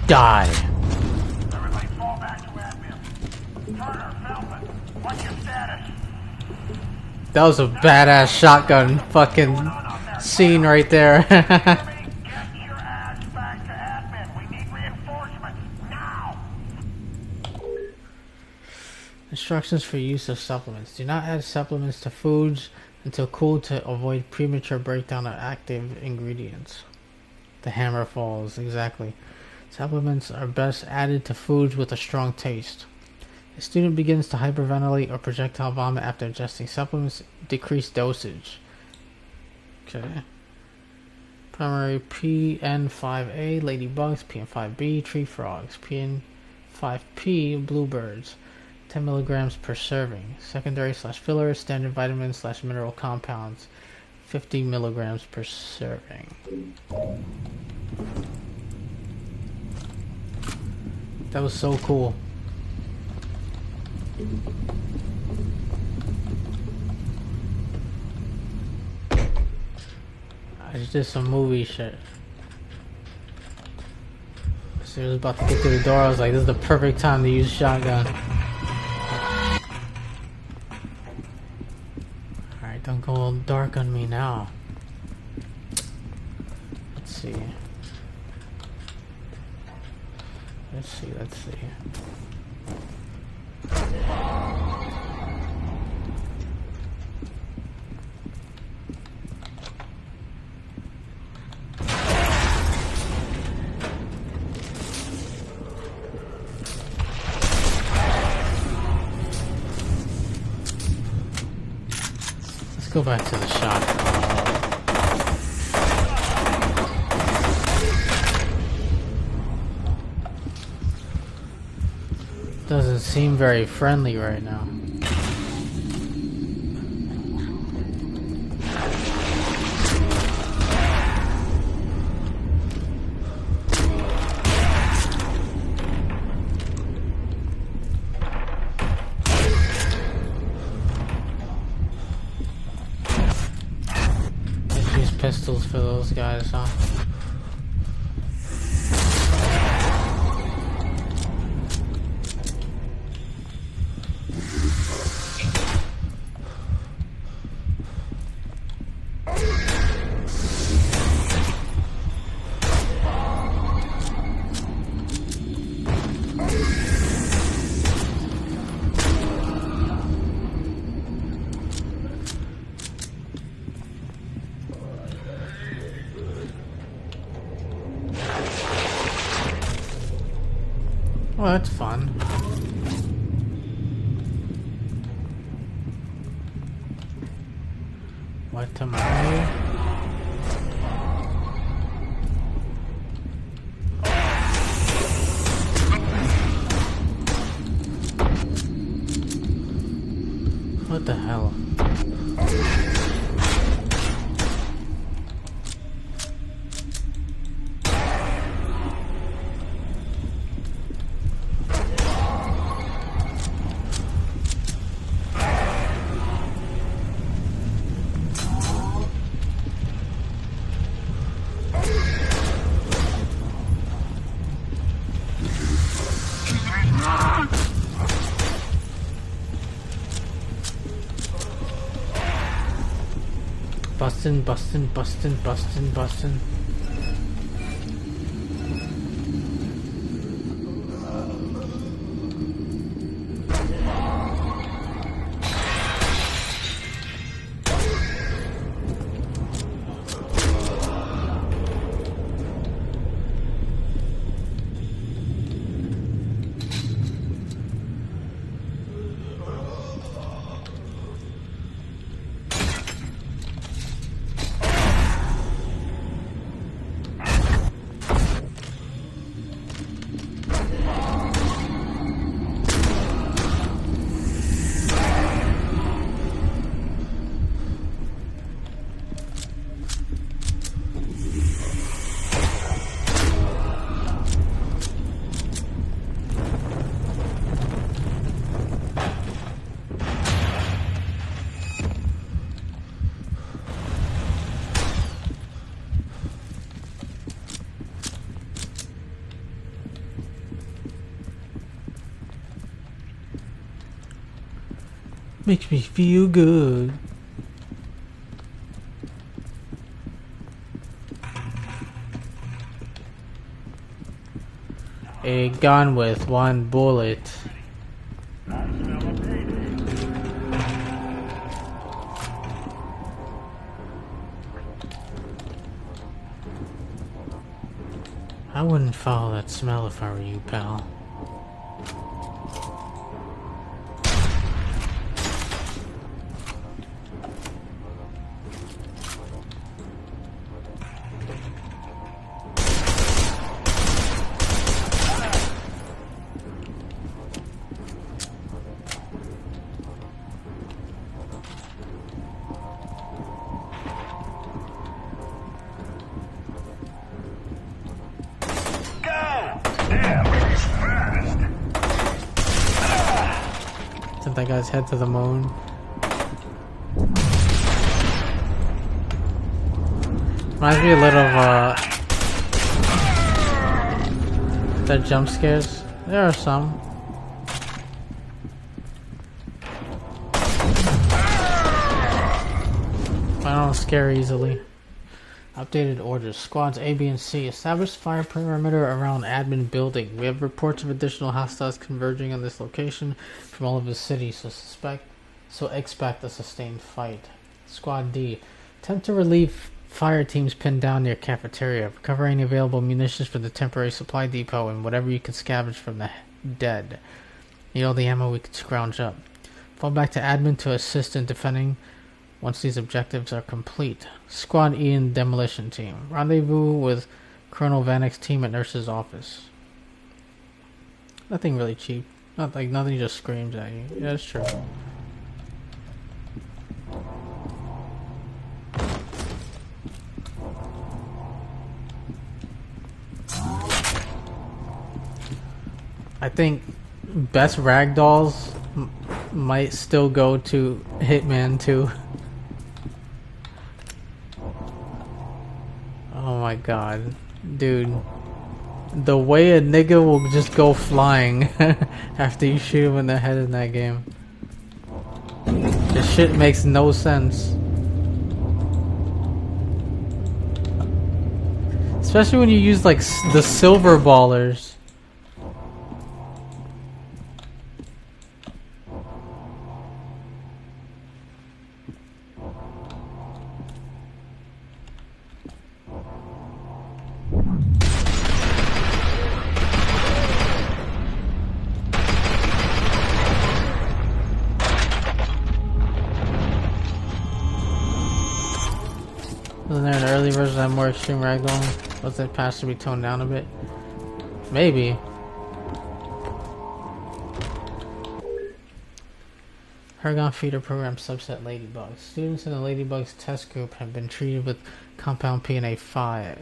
Die. Everybody fall back to admin. Turner, Felton, what's your status? That was a badass shotgun fucking scene right there. Get your ass back to admin. We need reinforcements now. Instructions for use of supplements. Do not add supplements to foods until cooled to avoid premature breakdown of active ingredients. The hammer falls, exactly. Supplements are best added to foods with a strong taste. A student begins to hyperventilate or projectile vomit after ingesting supplements. Decrease dosage. Okay. Primary PN5A, ladybugs, PN5B, tree frogs, PN5P, bluebirds. 10 milligrams per serving. Secondary / filler, standard vitamins / mineral compounds. 50 milligrams per serving. That was so cool. I just did some movie shit. As soon as I was about to get through the door, I was like, this is the perfect time to use shotgun. Alright, don't go all dark on me now. Let's see. Let's see. go back to the shotgun. Doesn't seem very friendly right now. Let's use pistols for those guys, huh? Well, that's fun. What tomorrow? What the hell? Bustin'. Makes me feel good. A gun with one bullet. I wouldn't follow that smell if I were you, pal. Sent that guy's head to the moon. Reminds me a little of the jump scares. There are some. I don't scare easily. Updated orders. Squads A, B, and C. Establish fire perimeter around admin building. We have reports of additional hostiles converging on this location from all of the city, so expect a sustained fight. Squad D. Attempt to relieve fire teams pinned down near cafeteria. Recover any available munitions for the temporary supply depot and whatever you can scavenge from the dead. Need all the ammo we can scrounge up. Fall back to admin to assist in defending once these objectives are complete. Squad E and Demolition Team. Rendezvous with Colonel Vanek's team at Nurse's office. Nothing really cheap. Nothing just screams at you. Yeah, that's true. I think best ragdolls might still go to Hitman 2. Oh my god. Dude. The way a nigga will just go flying after you shoot him in the head in that game. This shit makes no sense. Especially when you use like the silver ballers. Wasn't there an early version that had more extreme ragdolling? Was it past to be toned down a bit? Maybe. Paragon Feeder Program subset Ladybugs. Students in the Ladybugs test group have been treated with compound PN5A,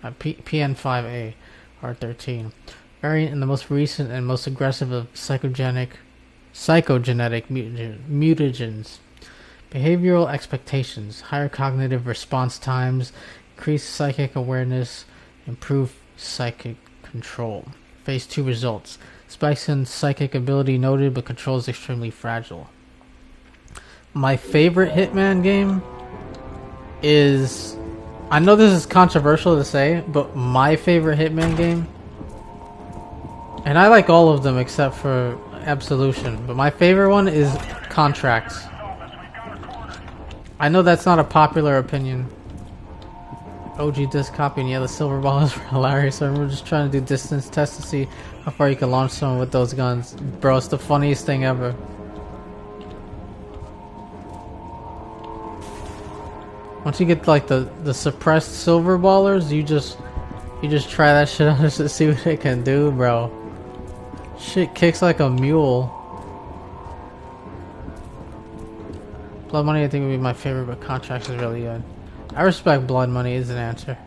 PN5A, R13, variant in the most recent and most aggressive of psychogenetic mutagens. Behavioral expectations, higher cognitive response times, increased psychic awareness, improved psychic control. Phase 2 results. Spikes in psychic ability noted, but control is extremely fragile. My favorite Hitman game is... I know this is controversial to say, but my favorite Hitman game... And I like all of them except for Absolution, but my favorite one is Contracts. I know that's not a popular opinion. OG disc copy, and yeah, the silver ballers were hilarious. So we're just trying to do distance tests to see how far you can launch someone with those guns. Bro, it's the funniest thing ever. Once you get like the suppressed silver ballers, you just try that shit out just to see what it can do, bro. Shit kicks like a mule. Blood Money I think would be my favorite, but Contracts is really good. I respect Blood Money as an answer.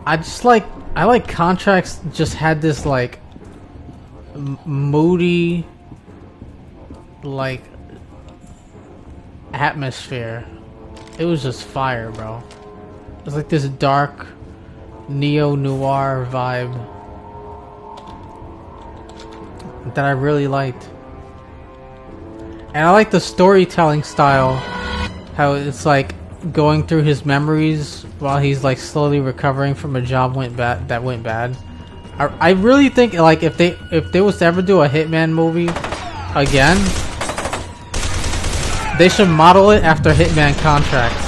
I like Contracts just had this like moody like atmosphere. It was just fire, bro. It was like this dark neo-noir vibe that I really liked. And I like the storytelling style, how it's like going through his memories while he's like slowly recovering from a job that went bad. I really think like if they was to ever do a Hitman movie again, they should model it after Hitman Contracts.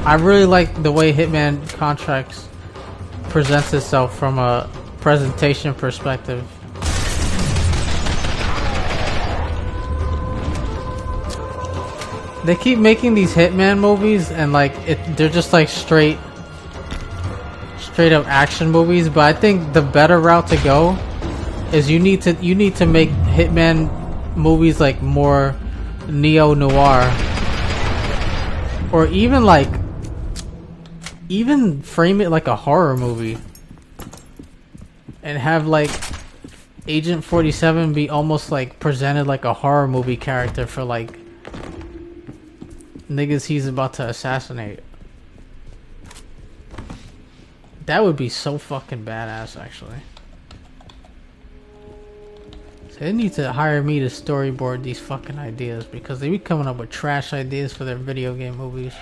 I really like the way Hitman Contracts presents itself from a presentation perspective. They keep making these Hitman movies and like they're just like straight up action movies, but I think the better route to go is you need to make Hitman movies like more neo-noir, or even frame it like a horror movie and have like Agent 47 be almost like presented like a horror movie character for like niggas he's about to assassinate. That would be so fucking badass, actually. So they need to hire me to storyboard these fucking ideas, because they be coming up with trash ideas for their video game movies.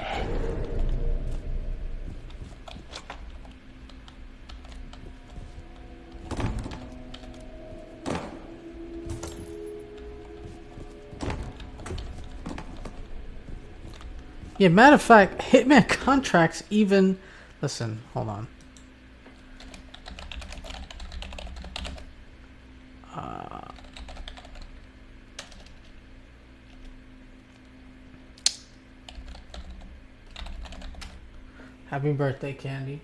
Yeah, matter of fact, Hitman Contracts even... Listen, hold on. Happy birthday, Candy.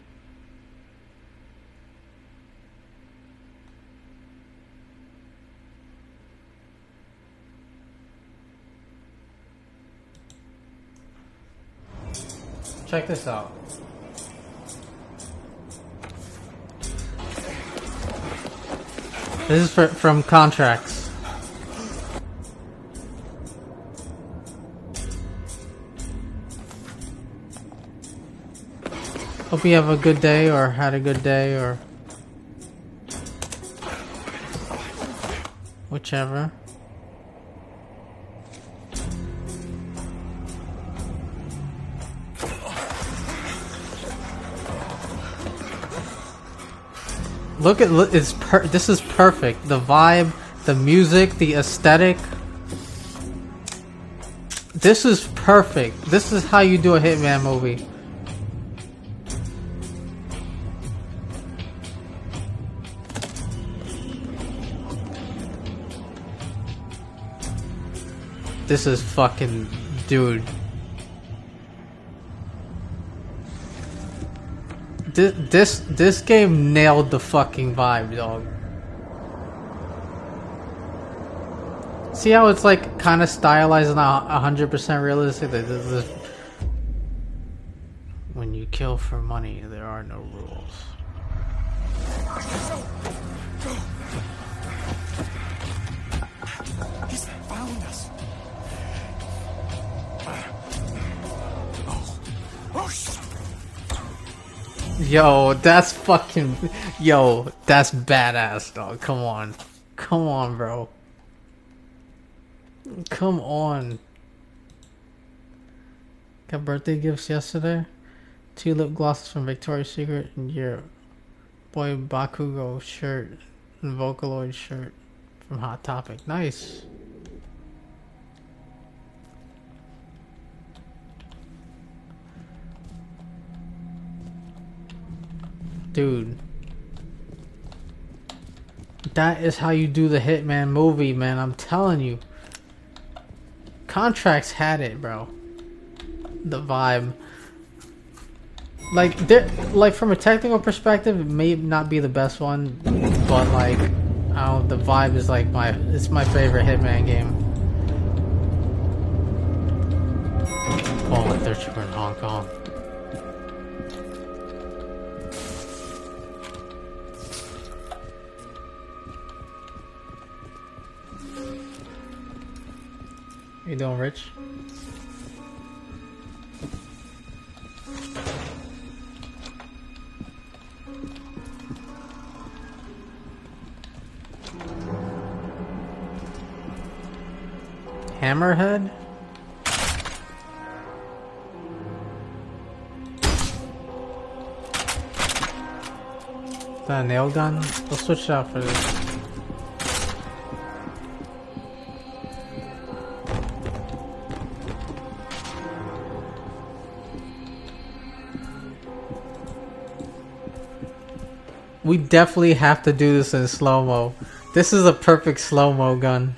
Check this out. This is from contracts. Hope you have a good day or had a good day or whichever. Look at this is perfect. The vibe, the music, the aesthetic. This is perfect. This is how you do a Hitman movie. This is fucking dude. This game nailed the fucking vibe, dog. See how it's like kind of stylized and not 100% realistic? When you kill for money, there are no rules. He's found us. Yo, that's fucking... Yo, that's badass, dog. Come on. Come on, bro. Come on. Got birthday gifts yesterday. 2 lip glosses from Victoria's Secret and your boy Bakugo shirt and Vocaloid shirt from Hot Topic. Nice. Dude, that is how you do the Hitman movie, man. I'm telling you. Contracts had it, bro. The vibe. Like from a technical perspective, it may not be the best one, but like, I don't. The vibe is like it's my favorite Hitman game. Oh, like they're cheaper in Hong Kong. You doing, Rich? Hammerhead? Is that a nail gun? We'll switch it out for this. We definitely have to do this in slow-mo. This is a perfect slow-mo gun.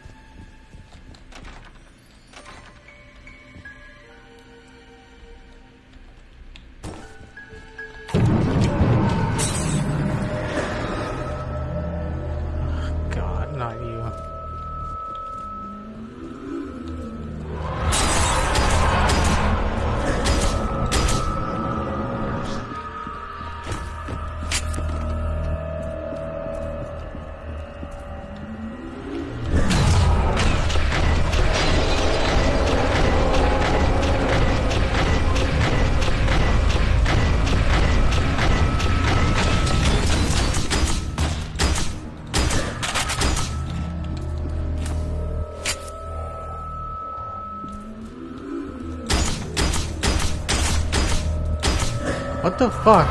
God, not you. What the fuck?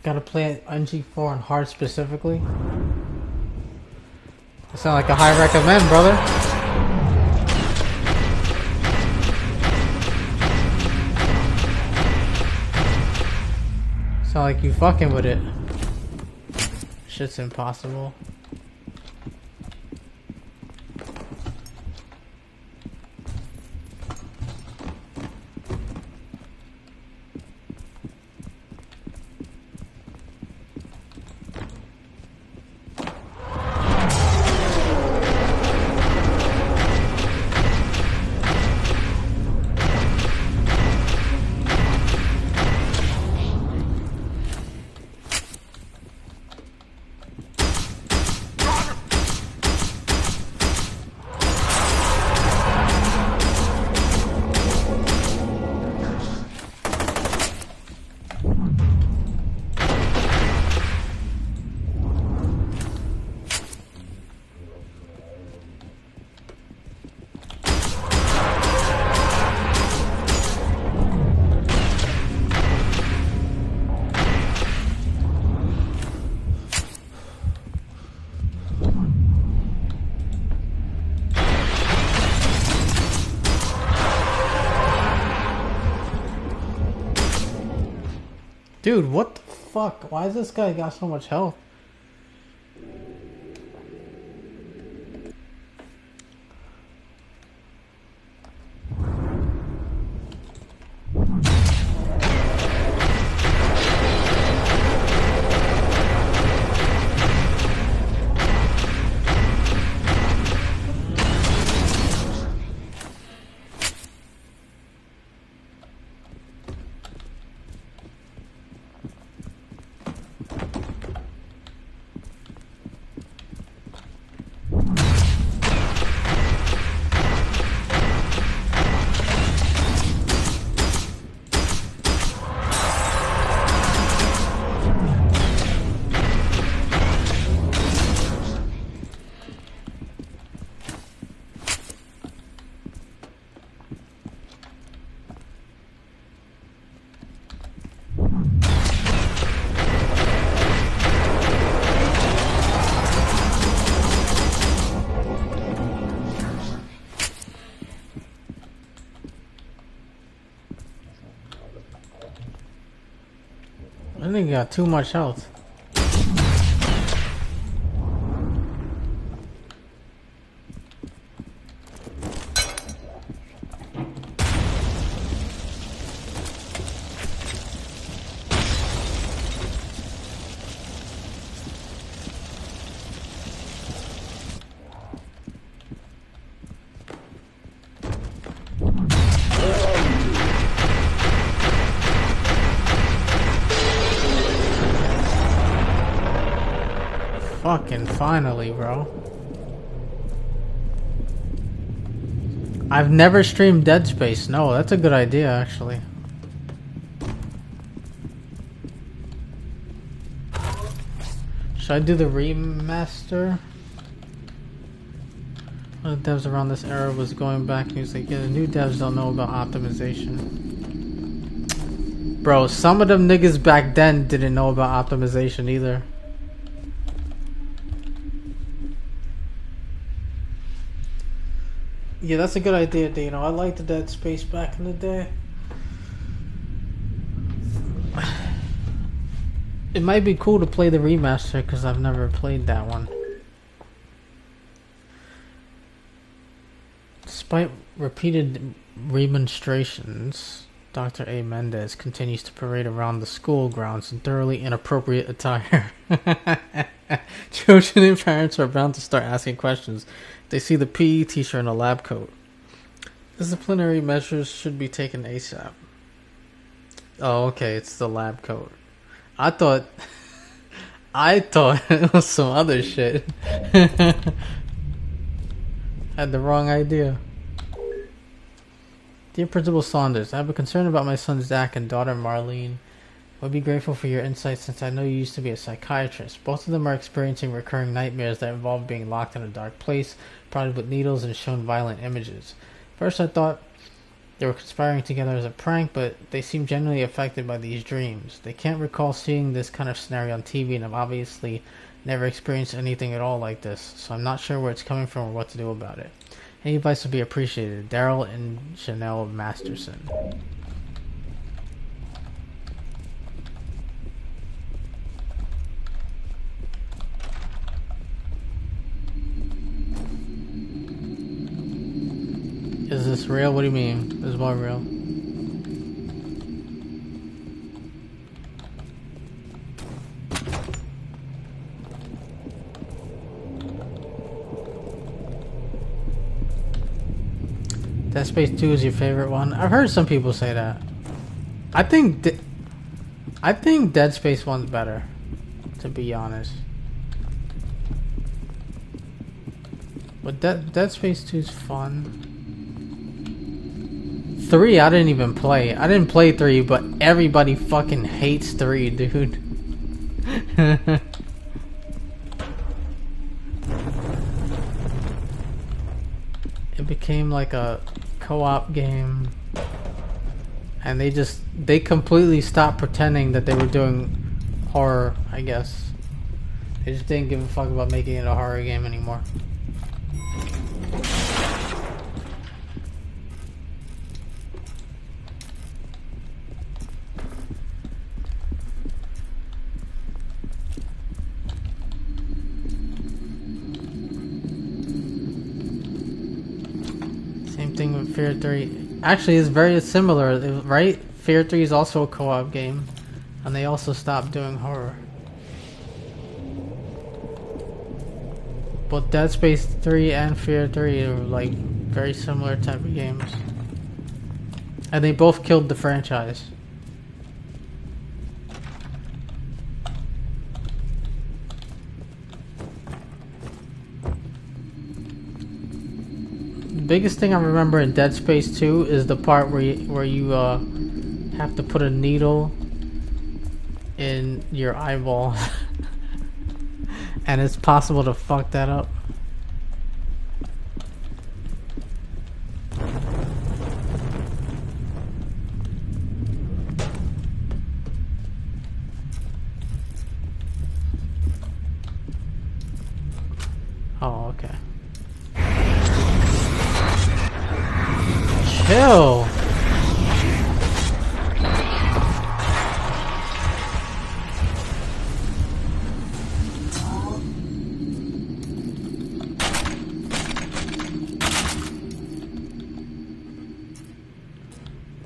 Gotta play NG4 on hard specifically. You sound like a high recommend, brother. Sound like you fucking with it. Shit's impossible. Dude, what the fuck? Why has this guy got so much health? I think he got too much health. Fucking finally, bro. I've never streamed Dead Space. No, that's a good idea, actually. Should I do the remaster? One of the devs around this era was going back and he was like, yeah, the new devs don't know about optimization. Bro, some of them niggas back then didn't know about optimization either. Yeah, that's a good idea, Dino. I liked the Dead Space back in the day. It might be cool to play the remaster because I've never played that one. Despite repeated remonstrations, Dr. A. Mendez continues to parade around the school grounds in thoroughly inappropriate attire. Children and parents are bound to start asking questions. They see the PE t-shirt and a lab coat. Disciplinary measures should be taken ASAP. Oh, okay, it's the lab coat. I thought it was some other shit. Had the wrong idea. Dear Principal Saunders, I have a concern about my son Zach and daughter Marlene. I would be grateful for your insights since I know you used to be a psychiatrist. Both of them are experiencing recurring nightmares that involve being locked in a dark place, prodded with needles, and shown violent images. First, I thought They were conspiring together as a prank, but they seem genuinely affected by these dreams. They can't recall seeing this kind of scenario on TV and have obviously never experienced anything at all like this, so I'm not sure where it's coming from or what to do about it. Any advice would be appreciated. Daryl and Chanel Masterson. Is this real? What do you mean? Is what real? Dead Space 2 is your favorite one? I've heard some people say that. I think Dead Space 1's better, to be honest. But Dead Space 2 is fun. 3 I didn't even play. I didn't play 3, but everybody fucking hates 3, dude. It became like a co-op game, and they completely stopped pretending that they were doing horror, I guess. They just didn't give a fuck about making it a horror game anymore. Thing with F.E.A.R 3 actually is very similar, right? F.E.A.R 3 is also a co-op game, and they also stopped doing horror. Both Dead Space 3 and F.E.A.R 3 are like very similar type of games, and they both killed the franchise. Biggest thing I remember in Dead Space 2 is the part where you have to put a needle in your eyeball and it's possible to fuck that up. Oh, okay. Chill.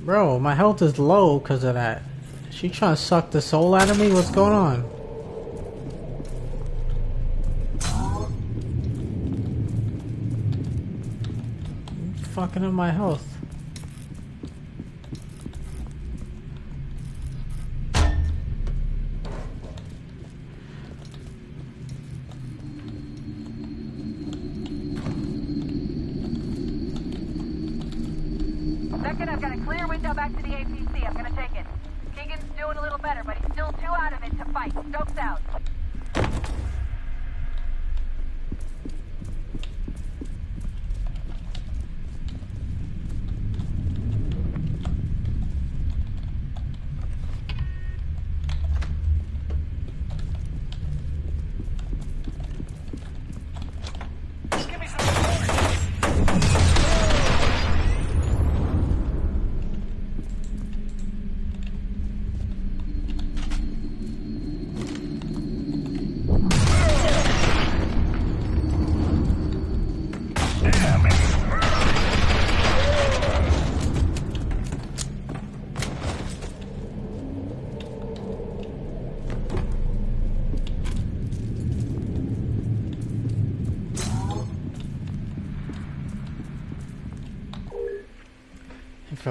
Bro, my health is low because of that. She trying to suck the soul out of me? What's going on? Fucking up my health. Second, I've got a clear window back to the APC. I'm gonna take it. Keegan's doing a little better, but he's still too out of it to fight. Stokes out.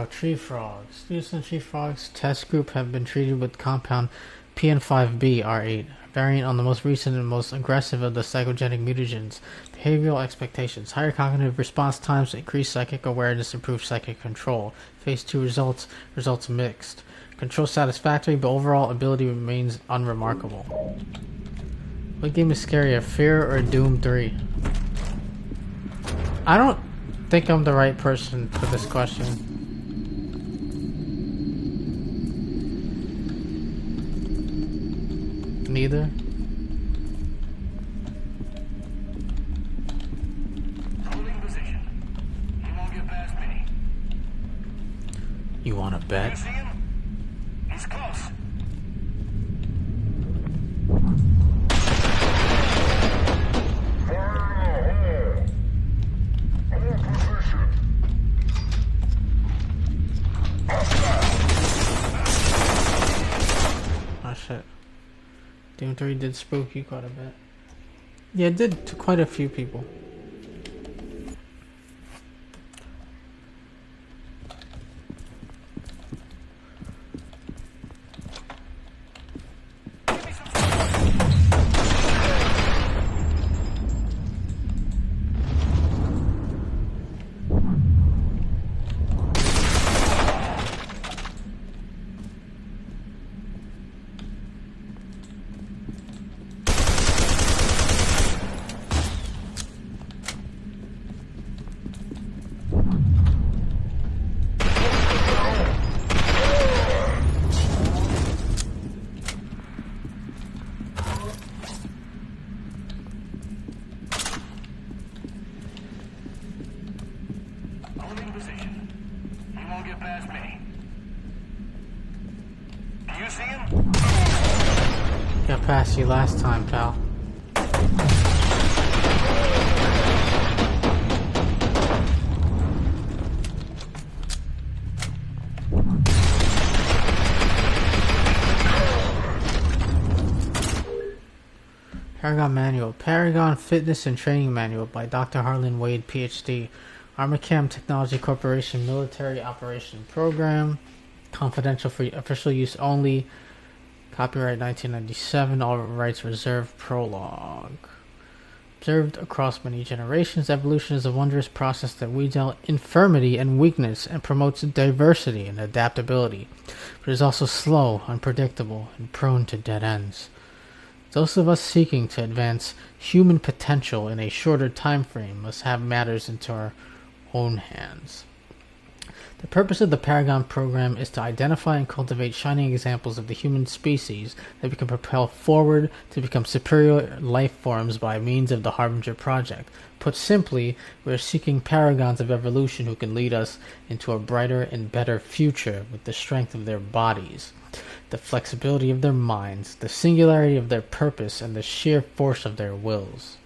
Tree frogs. Students in tree frogs test group have been treated with compound PN5B-R8, a variant on the most recent and most aggressive of the psychogenic mutagens. Behavioral expectations: higher cognitive response times, increased psychic awareness, improved psychic control. Phase 2 results mixed. Control satisfactory, but overall ability remains unremarkable. What game is scarier, F.E.A.R or Doom 3? I don't think I'm the right person for this question. either. Holding position. He won't get past me. You want to You bet? see him? He's close. Oh shit. Doom 3 did spook you quite a bit. Yeah, it did to quite a few people. Holding position. He won't get past me. Do you see him? Got past you last time, pal. Paragon Manual. Paragon Fitness and Training Manual by Dr. Harlan Wade, PhD. Armacam Technology Corporation Military Operation Program. Confidential for official use only. Copyright 1997. All rights reserved. Prologue. Observed across many generations, evolution is a wondrous process that weeds out infirmity and weakness and promotes diversity and adaptability. But it is also slow, unpredictable, and prone to dead ends. Those of us seeking to advance human potential in a shorter time frame must have matters into our own hands. The purpose of the Paragon program is to identify and cultivate shining examples of the human species that we can propel forward to become superior life forms by means of the Harbinger Project. Put simply, we are seeking paragons of evolution who can lead us into a brighter and better future with the strength of their bodies, the flexibility of their minds, the singularity of their purpose, and the sheer force of their wills.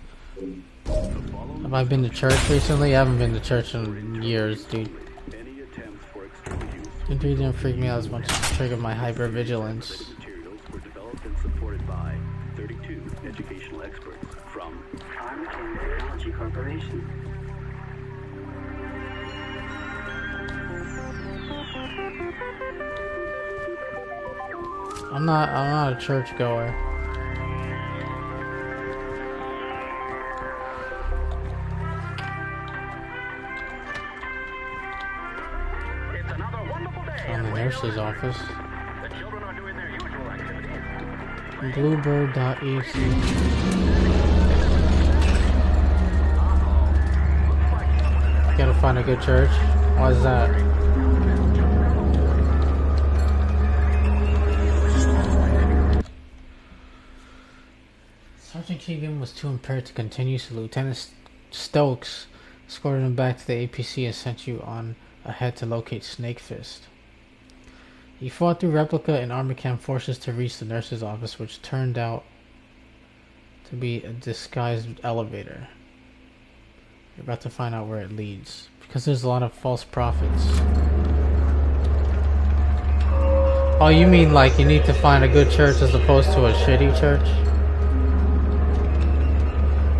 Have I been to church recently? I haven't been to church in years, dude. It didn't freak me out as much as it triggered my hypervigilance. Materials were developed and supported by 32 educational experts from Armacam Technology Corporation. I'm not a churchgoer. It's another wonderful day. From the nurse's office. The children are doing their usual activities. Bluebird.exe. Gotta find a good church. Why is that? Sergeant Keegan was too impaired to continue, so Lieutenant Stokes escorted him back to the APC and sent you on ahead to locate Snake Fist. He fought through replica and Armacam forces to reach the nurse's office, which turned out to be a disguised elevator. You're about to find out where it leads, because there's a lot of false prophets. Oh, you mean like you need to find a good church as opposed to a shitty church?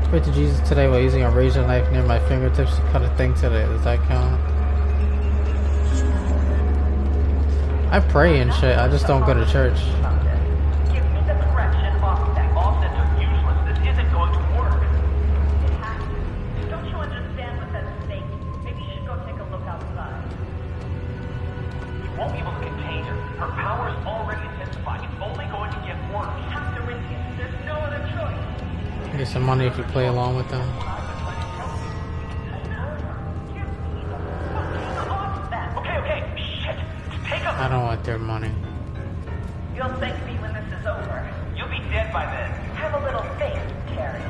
Pray to Jesus today while using a razor knife near my fingertips to cut a thing today. Does that count? I pray and shit, I just don't go to church. Give me the correction. Offsets are useless. This isn't going to work. It has to. Don't you understand with that snake? Maybe you should go take a look outside. You won't be able to contain her. Her power is already intensifying. It's only going to get worse. You have to risk it. There's no other choice. Get some money if you play along with them. Okay. Shit. Take a I don't want their money. You'll thank me when this is over. You'll be dead dead by then. Have a little faith, Terry.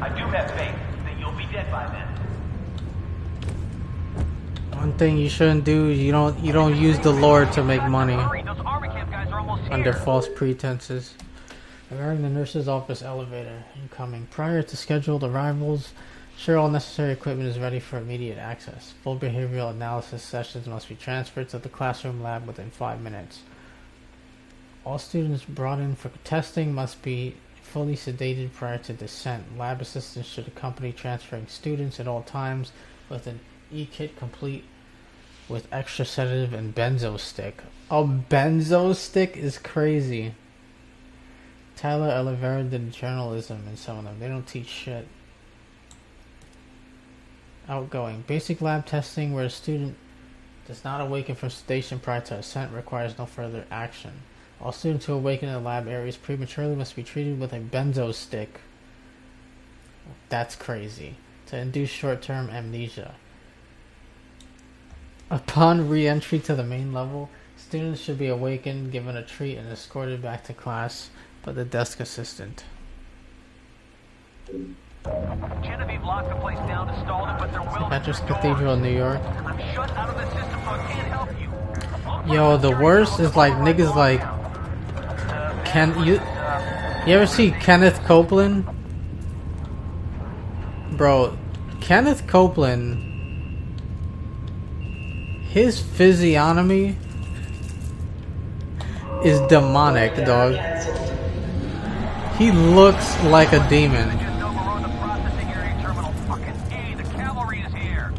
I do have faith that you'll be dead by then. One thing you shouldn't do is you don't use the Lord to make money Hurry, those army camp guys are almost under here. false pretenses. Regarding the nurse's office elevator incoming. Prior to scheduled arrivals, ensure all necessary equipment is ready for immediate access. Full behavioral analysis sessions must be transferred to the classroom lab within 5 minutes. All students brought in for testing must be fully sedated prior to descent. Lab assistants should accompany transferring students at all times with an E-kit complete with extra sedative and benzo stick. A benzo stick is crazy. Tyler Oliveira did journalism in some of them. They don't teach shit. Outgoing. Basic lab testing where a student does not awaken from sedation prior to ascent requires no further action. All students who awaken in the lab areas prematurely must be treated with a benzo stick. That's crazy. To induce short-term amnesia. Upon re-entry to the main level, students should be awakened, given a treat, and escorted back to class by the desk assistant. Genevieve locked the place down, installed it, but they're well. Patrick's Cathedral in New York. I'm shut out of the system, so I can't help you. Yo, the worst is like niggas like you ever see Kenneth Copeland? Bro, Kenneth Copeland, his physiognomy is demonic, dog. He looks like a demon. Just overrode the processing area terminal. Fucking A, the cavalry is here.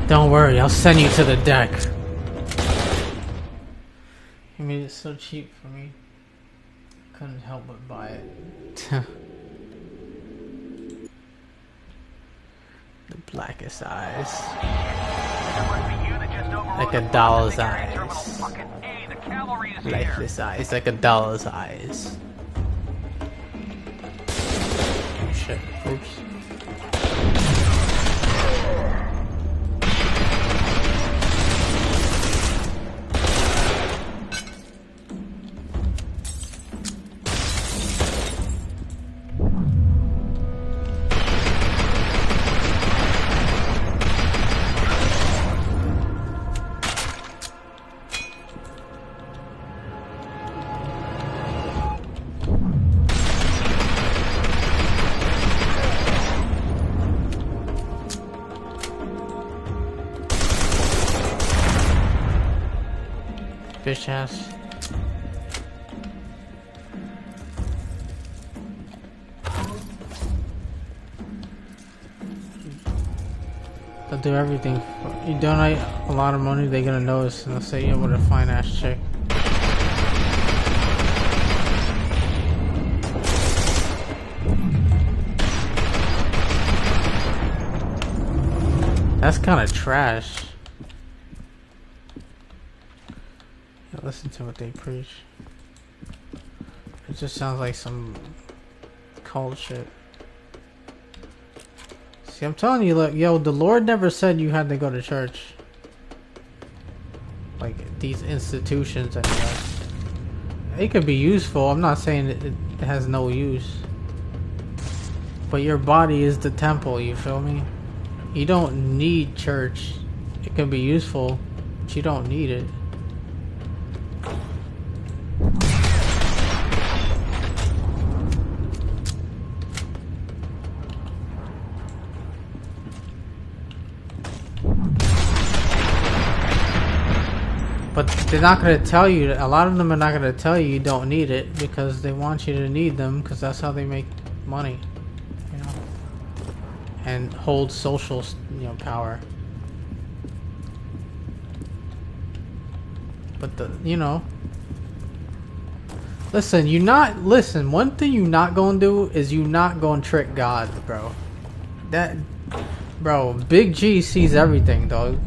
Don't worry, I'll send you to the deck. He made it so cheap for me. Couldn't help but buy it. The blackest eyes. Like a doll's eyes. Fucking A, the cavalry is here. Lifeless eyes, like a doll's eyes. Oh shit, oops. Fish ass. They'll do everything. You donate a lot of money, they're gonna notice and they'll say, yeah, what a fine ass chick. That's kind of trash. Listen to what they preach. It just sounds like some cult shit. See, I'm telling you, look, yo, the Lord never said you had to go to church. Like these institutions and stuff. It could be useful. I'm not saying it has no use. But your body is the temple, you feel me? You don't need church. It can be useful, but you don't need it. But they're not going to tell you, a lot of them are not going to tell you don't need it because they want you to need them because that's how they make money, you know, and hold social, you know, power. But you know, Listen, listen, one thing you not gonna do is you not gonna trick God, bro. Bro, Big G sees everything, dog.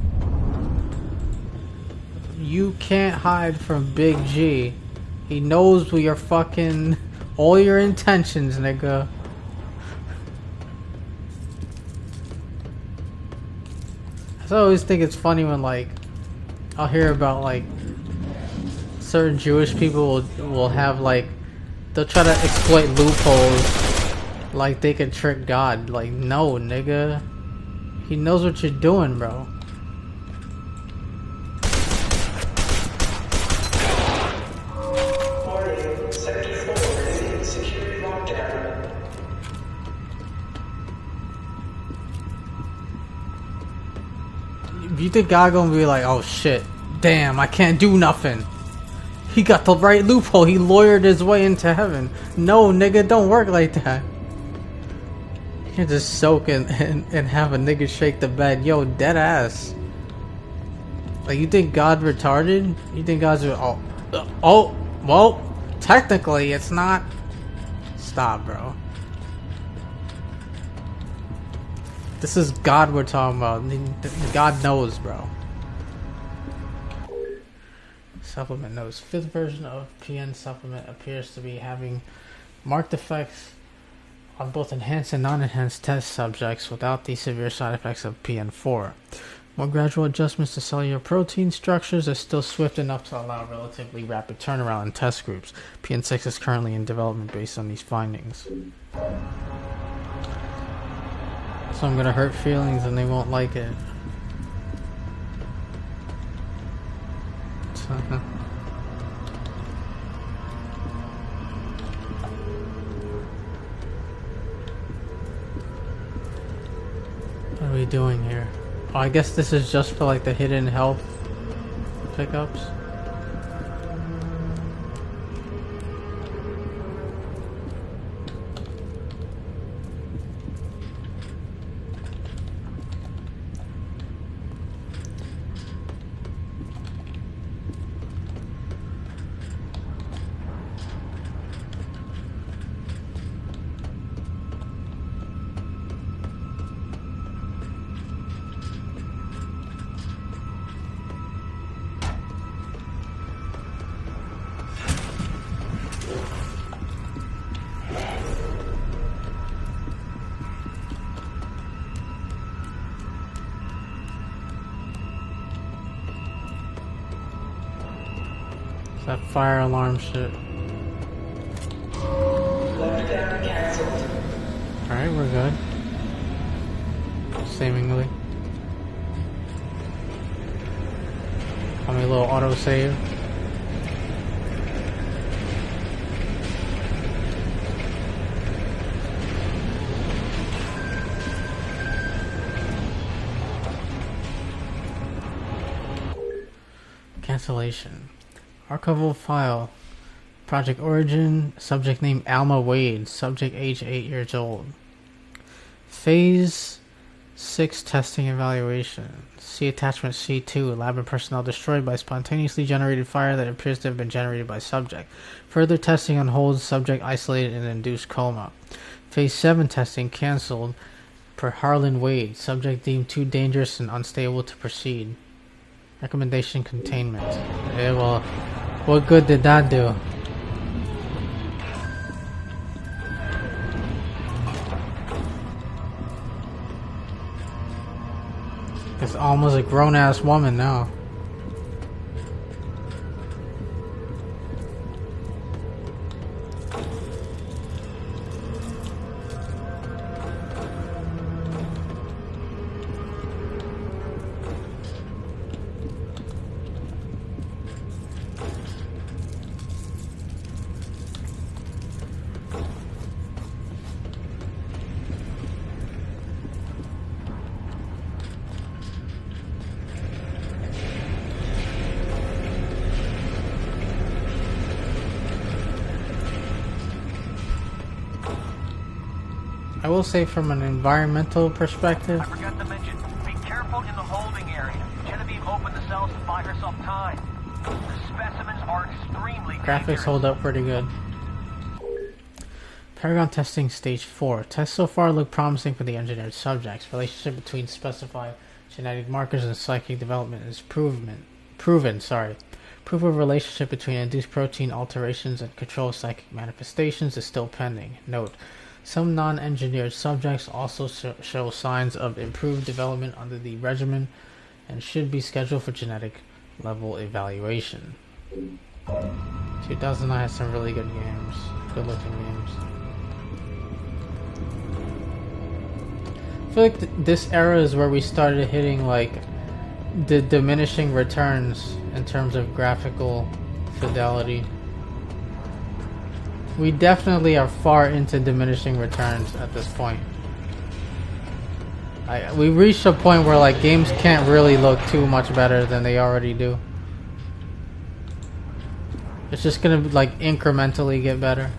You can't hide from Big G. He knows what your fucking, all your intentions, nigga. I always think it's funny when, like, I'll hear about, like, certain Jewish people will have, like, they'll try to exploit loopholes like they can trick God. Like, no, nigga. He knows what you're doing, bro. You think God gonna be like, oh shit, damn, I can't do nothing. He got the right loophole. He lawyered his way into heaven. No, nigga, don't work like that. You can't just soak and have a nigga shake the bed. Yo, dead ass. Like, you think God retarded? You think God's well, technically it's not. Stop, bro. This is God we're talking about. God knows, bro. Supplement notes. 5th version of PN supplement appears to be having marked effects on both enhanced and non-enhanced test subjects without the severe side effects of PN4. More gradual adjustments to cellular protein structures are still swift enough to allow relatively rapid turnaround in test groups. PN6 is currently in development based on these findings. So I'm gonna hurt feelings and they won't like it. What are we doing here? Oh, I guess this is just for like the hidden health pickups. That fire alarm shit. Alright, we're good. Seemingly. Call me a little autosave. Cancellation. Archival file. Project origin. Subject name Alma Wade. Subject age 8 years old. Phase 6 testing evaluation. See attachment C2. Lab and personnel destroyed by spontaneously generated fire that appears to have been generated by subject. Further testing on hold. Subject isolated in induced coma. Phase 7 testing cancelled per Harlan Wade. Subject deemed too dangerous and unstable to proceed. Recommendation containment. Yeah, well, what good did that do? It's almost a grown-ass woman now. I will say from an environmental perspective, I forgot to mention, be careful in the holding area. Genevieve opened the cells to buy herself time. The specimens are extremely Graphics dangerous. hold up pretty good. Paragon testing stage 4. Tests so far look promising for the engineered subjects. Relationship between specified genetic markers and psychic development is proven. Proof of relationship between induced protein alterations and controlled psychic manifestations is still pending. Note: some non-engineered subjects also show signs of improved development under the regimen and should be scheduled for genetic level evaluation. 2009 has some really good games. Good looking games. I feel like this era is where we started hitting like the diminishing returns in terms of graphical fidelity. We definitely are far into diminishing returns at this point. We reached a point where like games can't really look too much better than they already do. It's just gonna like incrementally get better.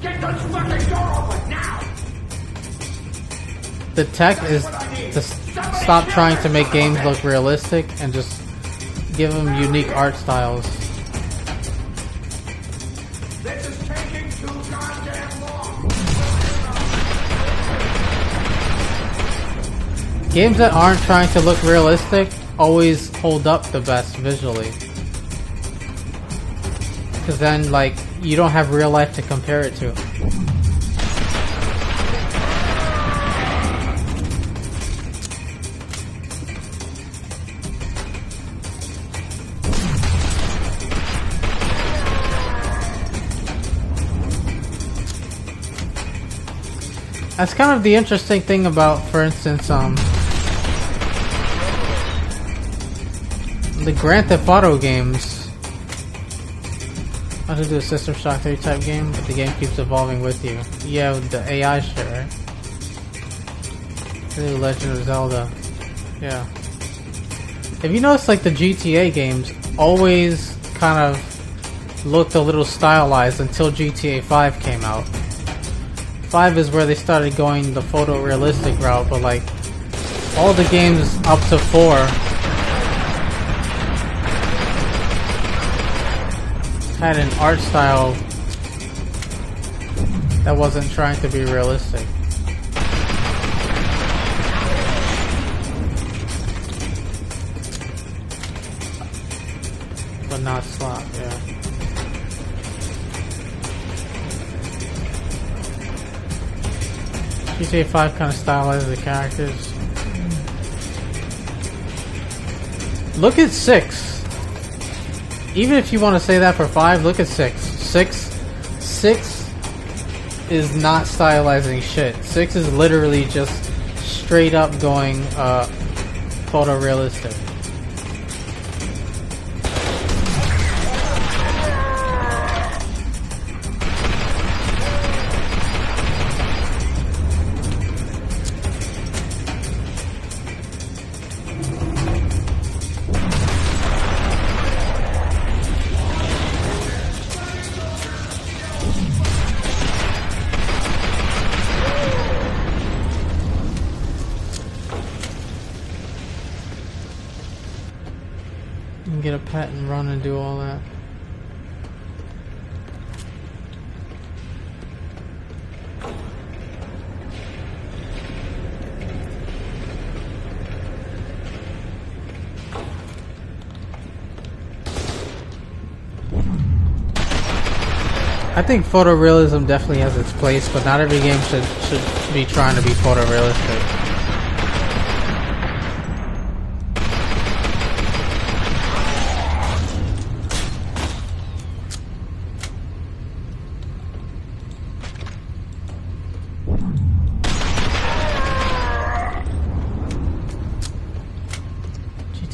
Get those fucking door open now! The tech is to stop trying to make games look realistic and just give them unique art styles. This is taking too goddamn long! Games that aren't trying to look realistic always hold up the best visually. Because then, like, you don't have real life to compare it to. That's kind of the interesting thing about, for instance, the Grand Theft Auto games. I have to do a System Shock 3 type game, but the game keeps evolving with you. Yeah, with the AI shit, right? The Legend of Zelda. Yeah. If you notice, like, the GTA games always kind of looked a little stylized until GTA 5 came out. 5 is where they started going the photorealistic route, but like all the games up to 4 had an art style that wasn't trying to be realistic. But not slop, yeah. GTA 5 kind of stylizes the characters. Look at 6. Even if you want to say that for 5, look at 6. 6 is not stylizing shit. 6 is literally just straight up going photorealistic. Get a pet and run and do all that. I think photorealism definitely has its place, but not every game should be trying to be photorealistic.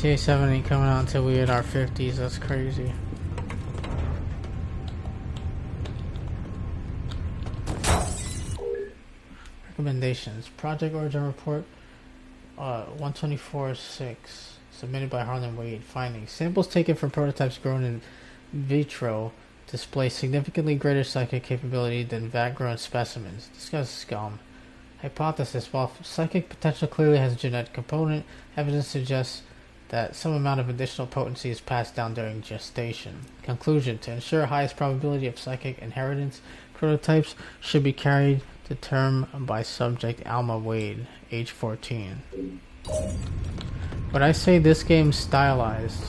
GTA 7 ain't coming out until we hit our 50s, that's crazy. Recommendations. Project Origin Report 124.6 submitted by Harlan Wade. Findings. Samples taken from prototypes grown in vitro display significantly greater psychic capability than vat-grown specimens. Discuss scum. Hypothesis. While psychic potential clearly has a genetic component, evidence suggests that some amount of additional potency is passed down during gestation. Conclusion: to ensure highest probability of psychic inheritance, prototypes should be carried to term by subject Alma Wade, age 14. When I say this game's stylized,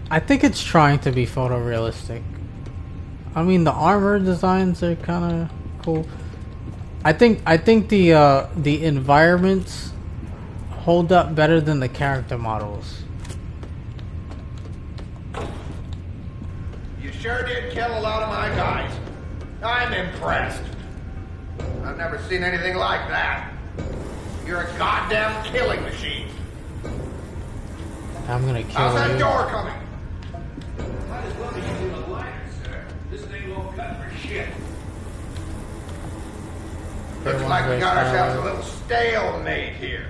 I think it's trying to be photorealistic. I mean, the armor designs are kind of cool. I think the environments hold up better than the character models. You sure did kill a lot of my guys. I'm impressed. I've never seen anything like that. You're a goddamn killing machine. I'm gonna kill How's that you. door coming? Might as well be using a lighter, sir. This thing won't cut for shit. Looks like we got ourselves a little stalemate here.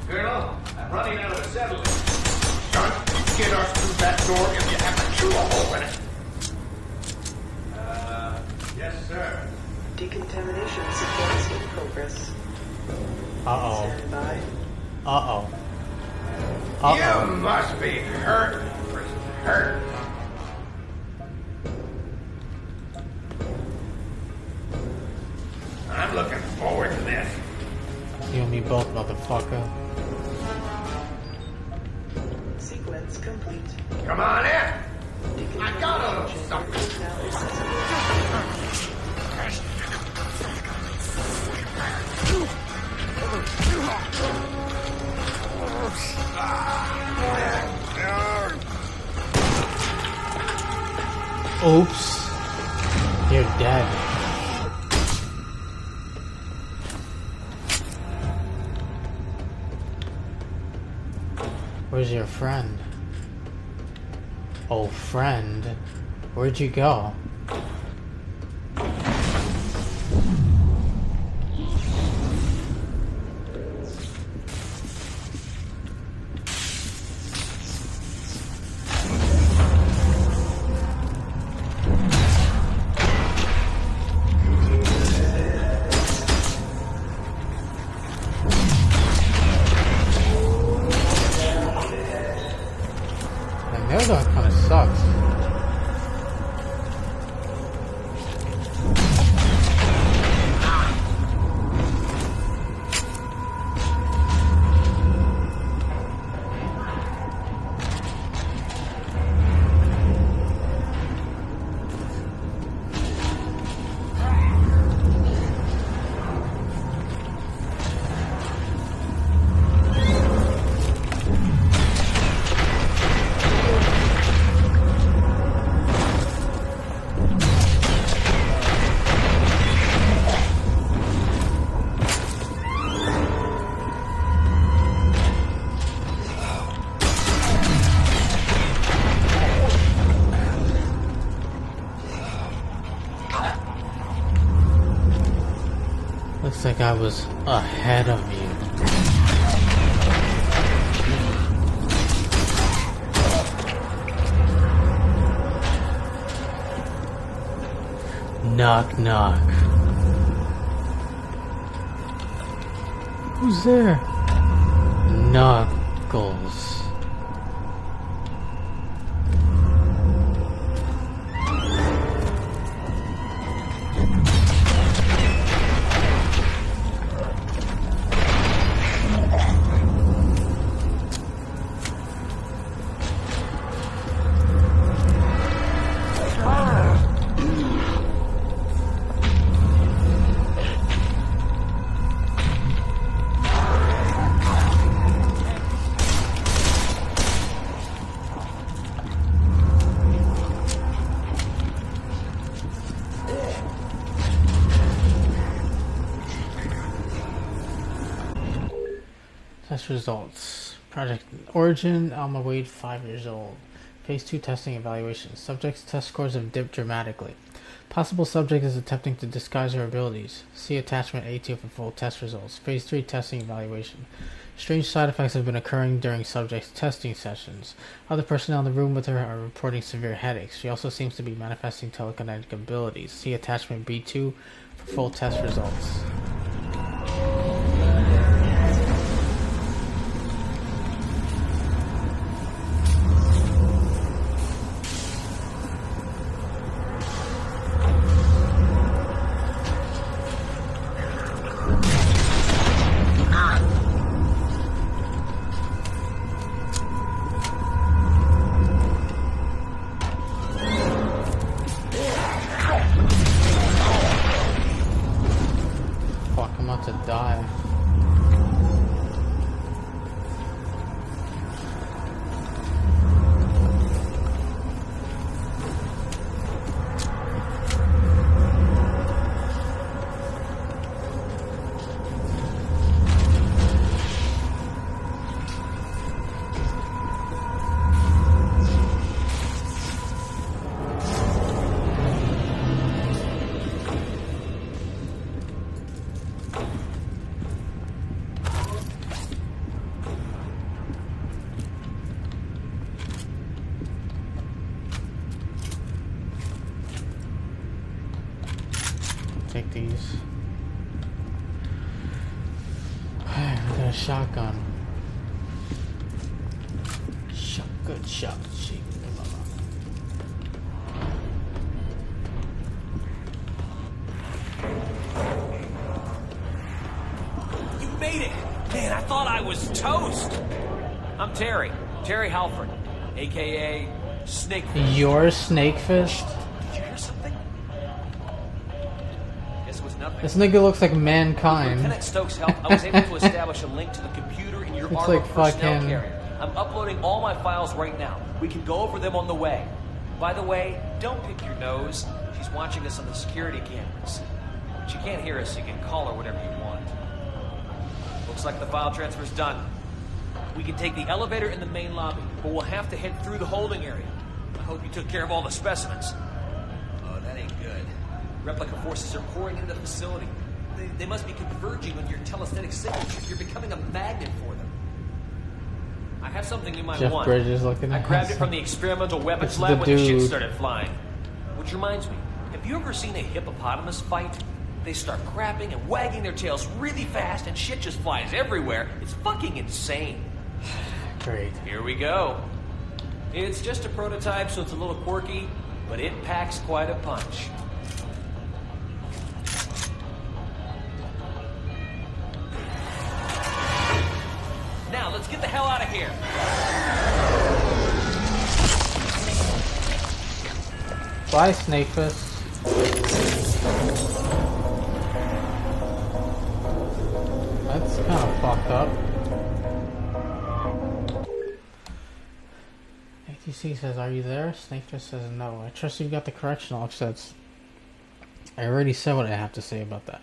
Colonel, I'm running out of acetylene. Son, get us through that door if you have to chew a hole in it. Yes, sir. Decontamination sequence in progress. Uh-oh. Stand by. Uh-oh. You must be hurt. Hurt. I'm looking forward to this. You and me both, motherfucker. Sequence complete. Come on in. I got a little Decontamination something. is now accessible. Oops. You're dead. Where's your friend? Oh, friend. Where'd you go? The other one kind of sucks. Looks like I was ahead of you. Knock, knock. Who's there? Knuckles. Test results. Project Origin, Alma Wade, 5 years old. Phase 2 testing evaluation. Subjects' test scores have dipped dramatically. Possible subject is attempting to disguise her abilities. See attachment A2 for full test results. Phase 3 testing evaluation. Strange side effects have been occurring during subject's testing sessions. Other personnel in the room with her are reporting severe headaches. She also seems to be manifesting telekinetic abilities. See attachment B2 for full test results. To die. Take these. I got a shotgun. Good shot, sheep. You made it! Man, I thought I was toast! I'm Terry. Terry Halford, a.k.a. Snakefish. You're Snakefish? Did you hear something? Guess it was nothing. This nigga looks like With mankind. Lieutenant Stokes' help, I was able to establish a link to the computer in your Looks armored like personnel fucking- carrier. I'm uploading all my files right now. We can go over them on the way. By the way, don't pick your nose. She's watching us on the security cameras. She can't hear us, so you can call her whatever you want. Looks like the file transfer's done. We can take the elevator in the main lobby, but we'll have to head through the holding area. I hope you took care of all the specimens. Oh, that ain't good. Replica forces are pouring into the facility. They must be converging on your telesthetic signature. You're becoming a magnet for them. I have something you might Jeff want. Bridges looking I at grabbed us. it from the experimental weapons It's lab the when the shit dude. started flying. Which reminds me, have you ever seen a hippopotamus fight? They start crapping and wagging their tails really fast and shit just flies everywhere. It's fucking insane. Great. Here we go. It's just a prototype, so it's a little quirky, but it packs quite a punch. Now, let's get the hell out of here. Bye, Snakefish. That's kind of fucked up. ATC says, "Are you there?" Snakefish says, "No. I trust you've got the correctional offsets." I already said what I have to say about that.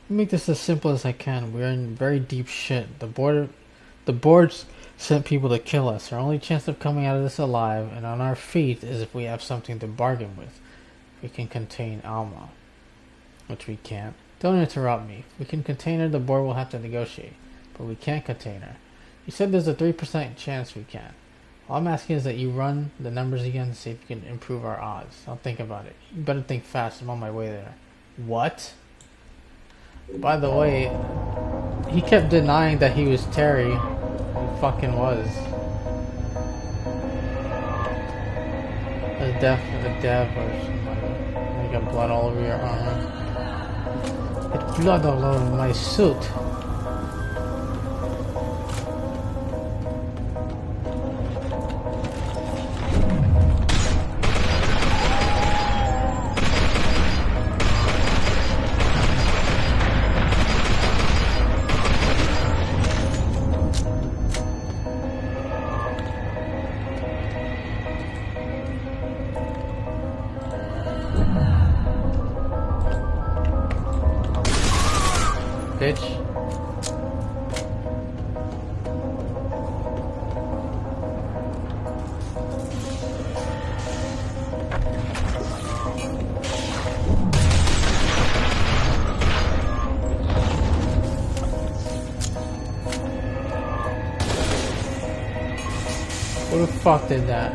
Let me make this as simple as I can. We're in very deep shit. The boards sent people to kill us. Our only chance of coming out of this alive and on our feet is if we have something to bargain with. We can contain Alma. Which we can't. Don't interrupt me. If we can contain her, the board will have to negotiate. But we can't contain her. You said there's a 3% chance we can. All I'm asking is that you run the numbers again to see if you can improve our odds. I'll think about it. You better think fast. I'm on my way there. What? By the way, he kept denying that he was Terry. He fucking was. A dev or something. You got blood all over your armor. Get blood all over my suit. Bitch. Who the fuck did that?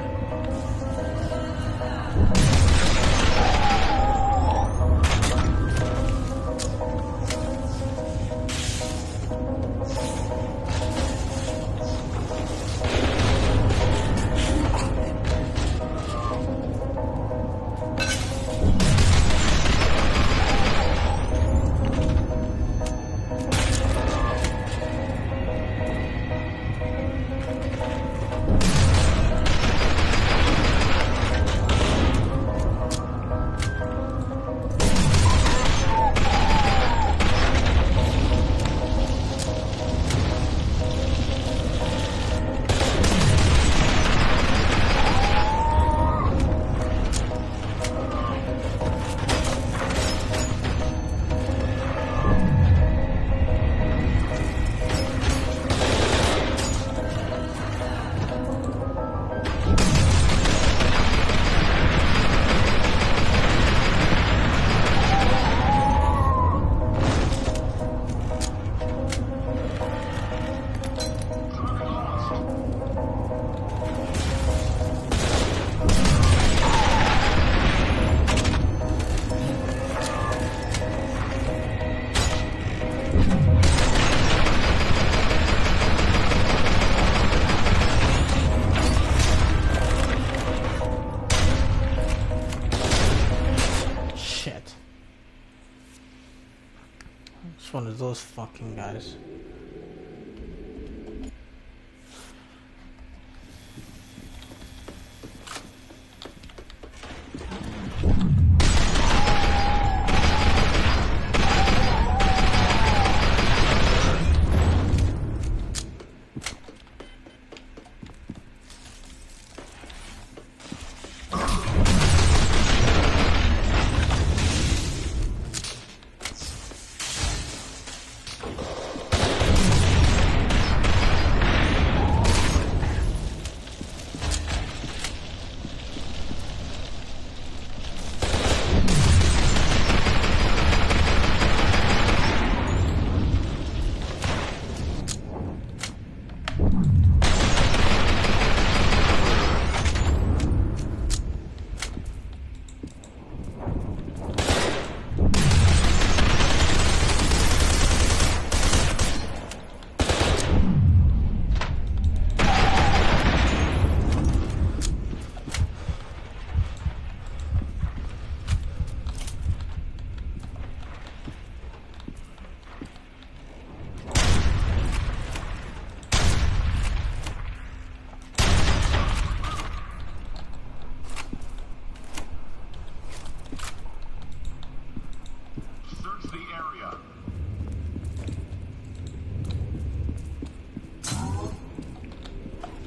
It's one of those fucking guys.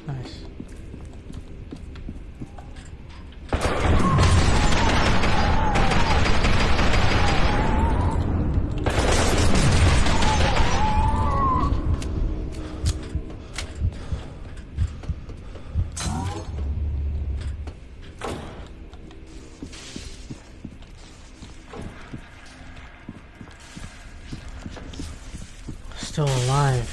Nice. Still alive.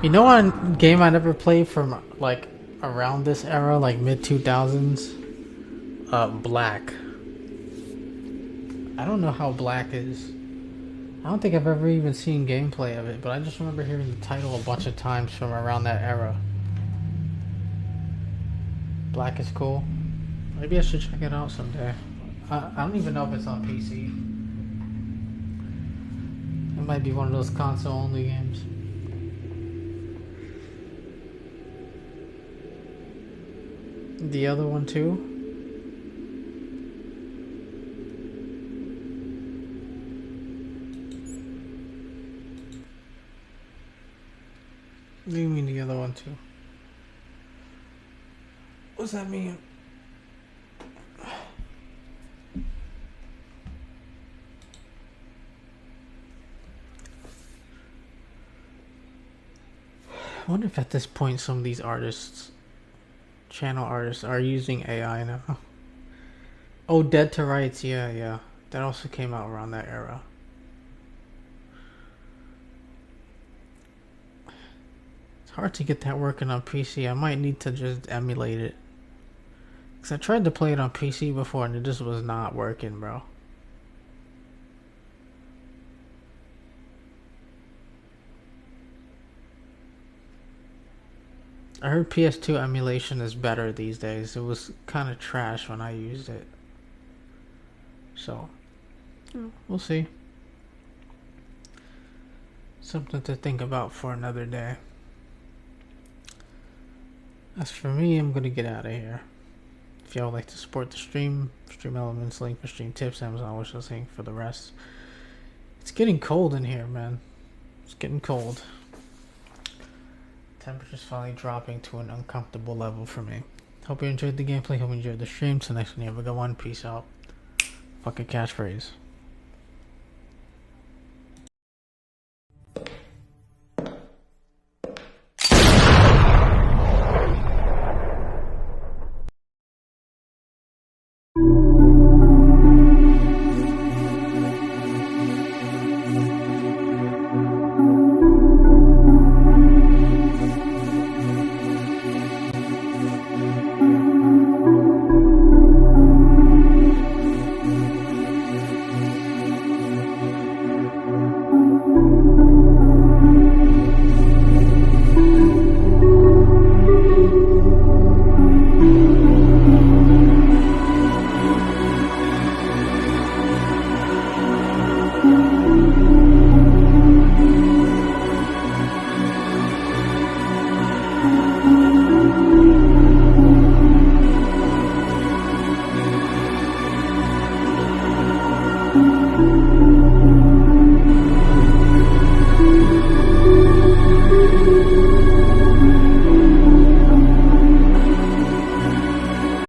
You know one game I never played from like around this era, like mid 2000s? Black. I don't know how Black is. I don't think I've ever even seen gameplay of it, but I just remember hearing the title a bunch of times from around that era. Black is cool. Maybe I should check it out someday. I don't even know if it's on PC. It might be one of those console-only games. The other one too? What do you mean the other one too? What's that mean? I wonder if at this point some of these artists, channel artists, are using AI now. Oh, Dead to Rights, yeah. That also came out around that era. It's hard to get that working on PC. I might need to just emulate it. Because I tried to play it on PC before and it just was not working, bro. I heard PS2 emulation is better these days. It was kind of trash when I used it. So, we'll see. Something to think about for another day. As for me, I'm gonna get out of here. If y'all would like to support the stream elements, link for stream tips, Amazon wish link for the rest. It's getting cold in here, man. It's getting cold. Temperature's finally dropping to an uncomfortable level for me. Hope you enjoyed the gameplay. Hope you enjoyed the stream. Till next one, you have a good one. Peace out. Fucking catchphrase.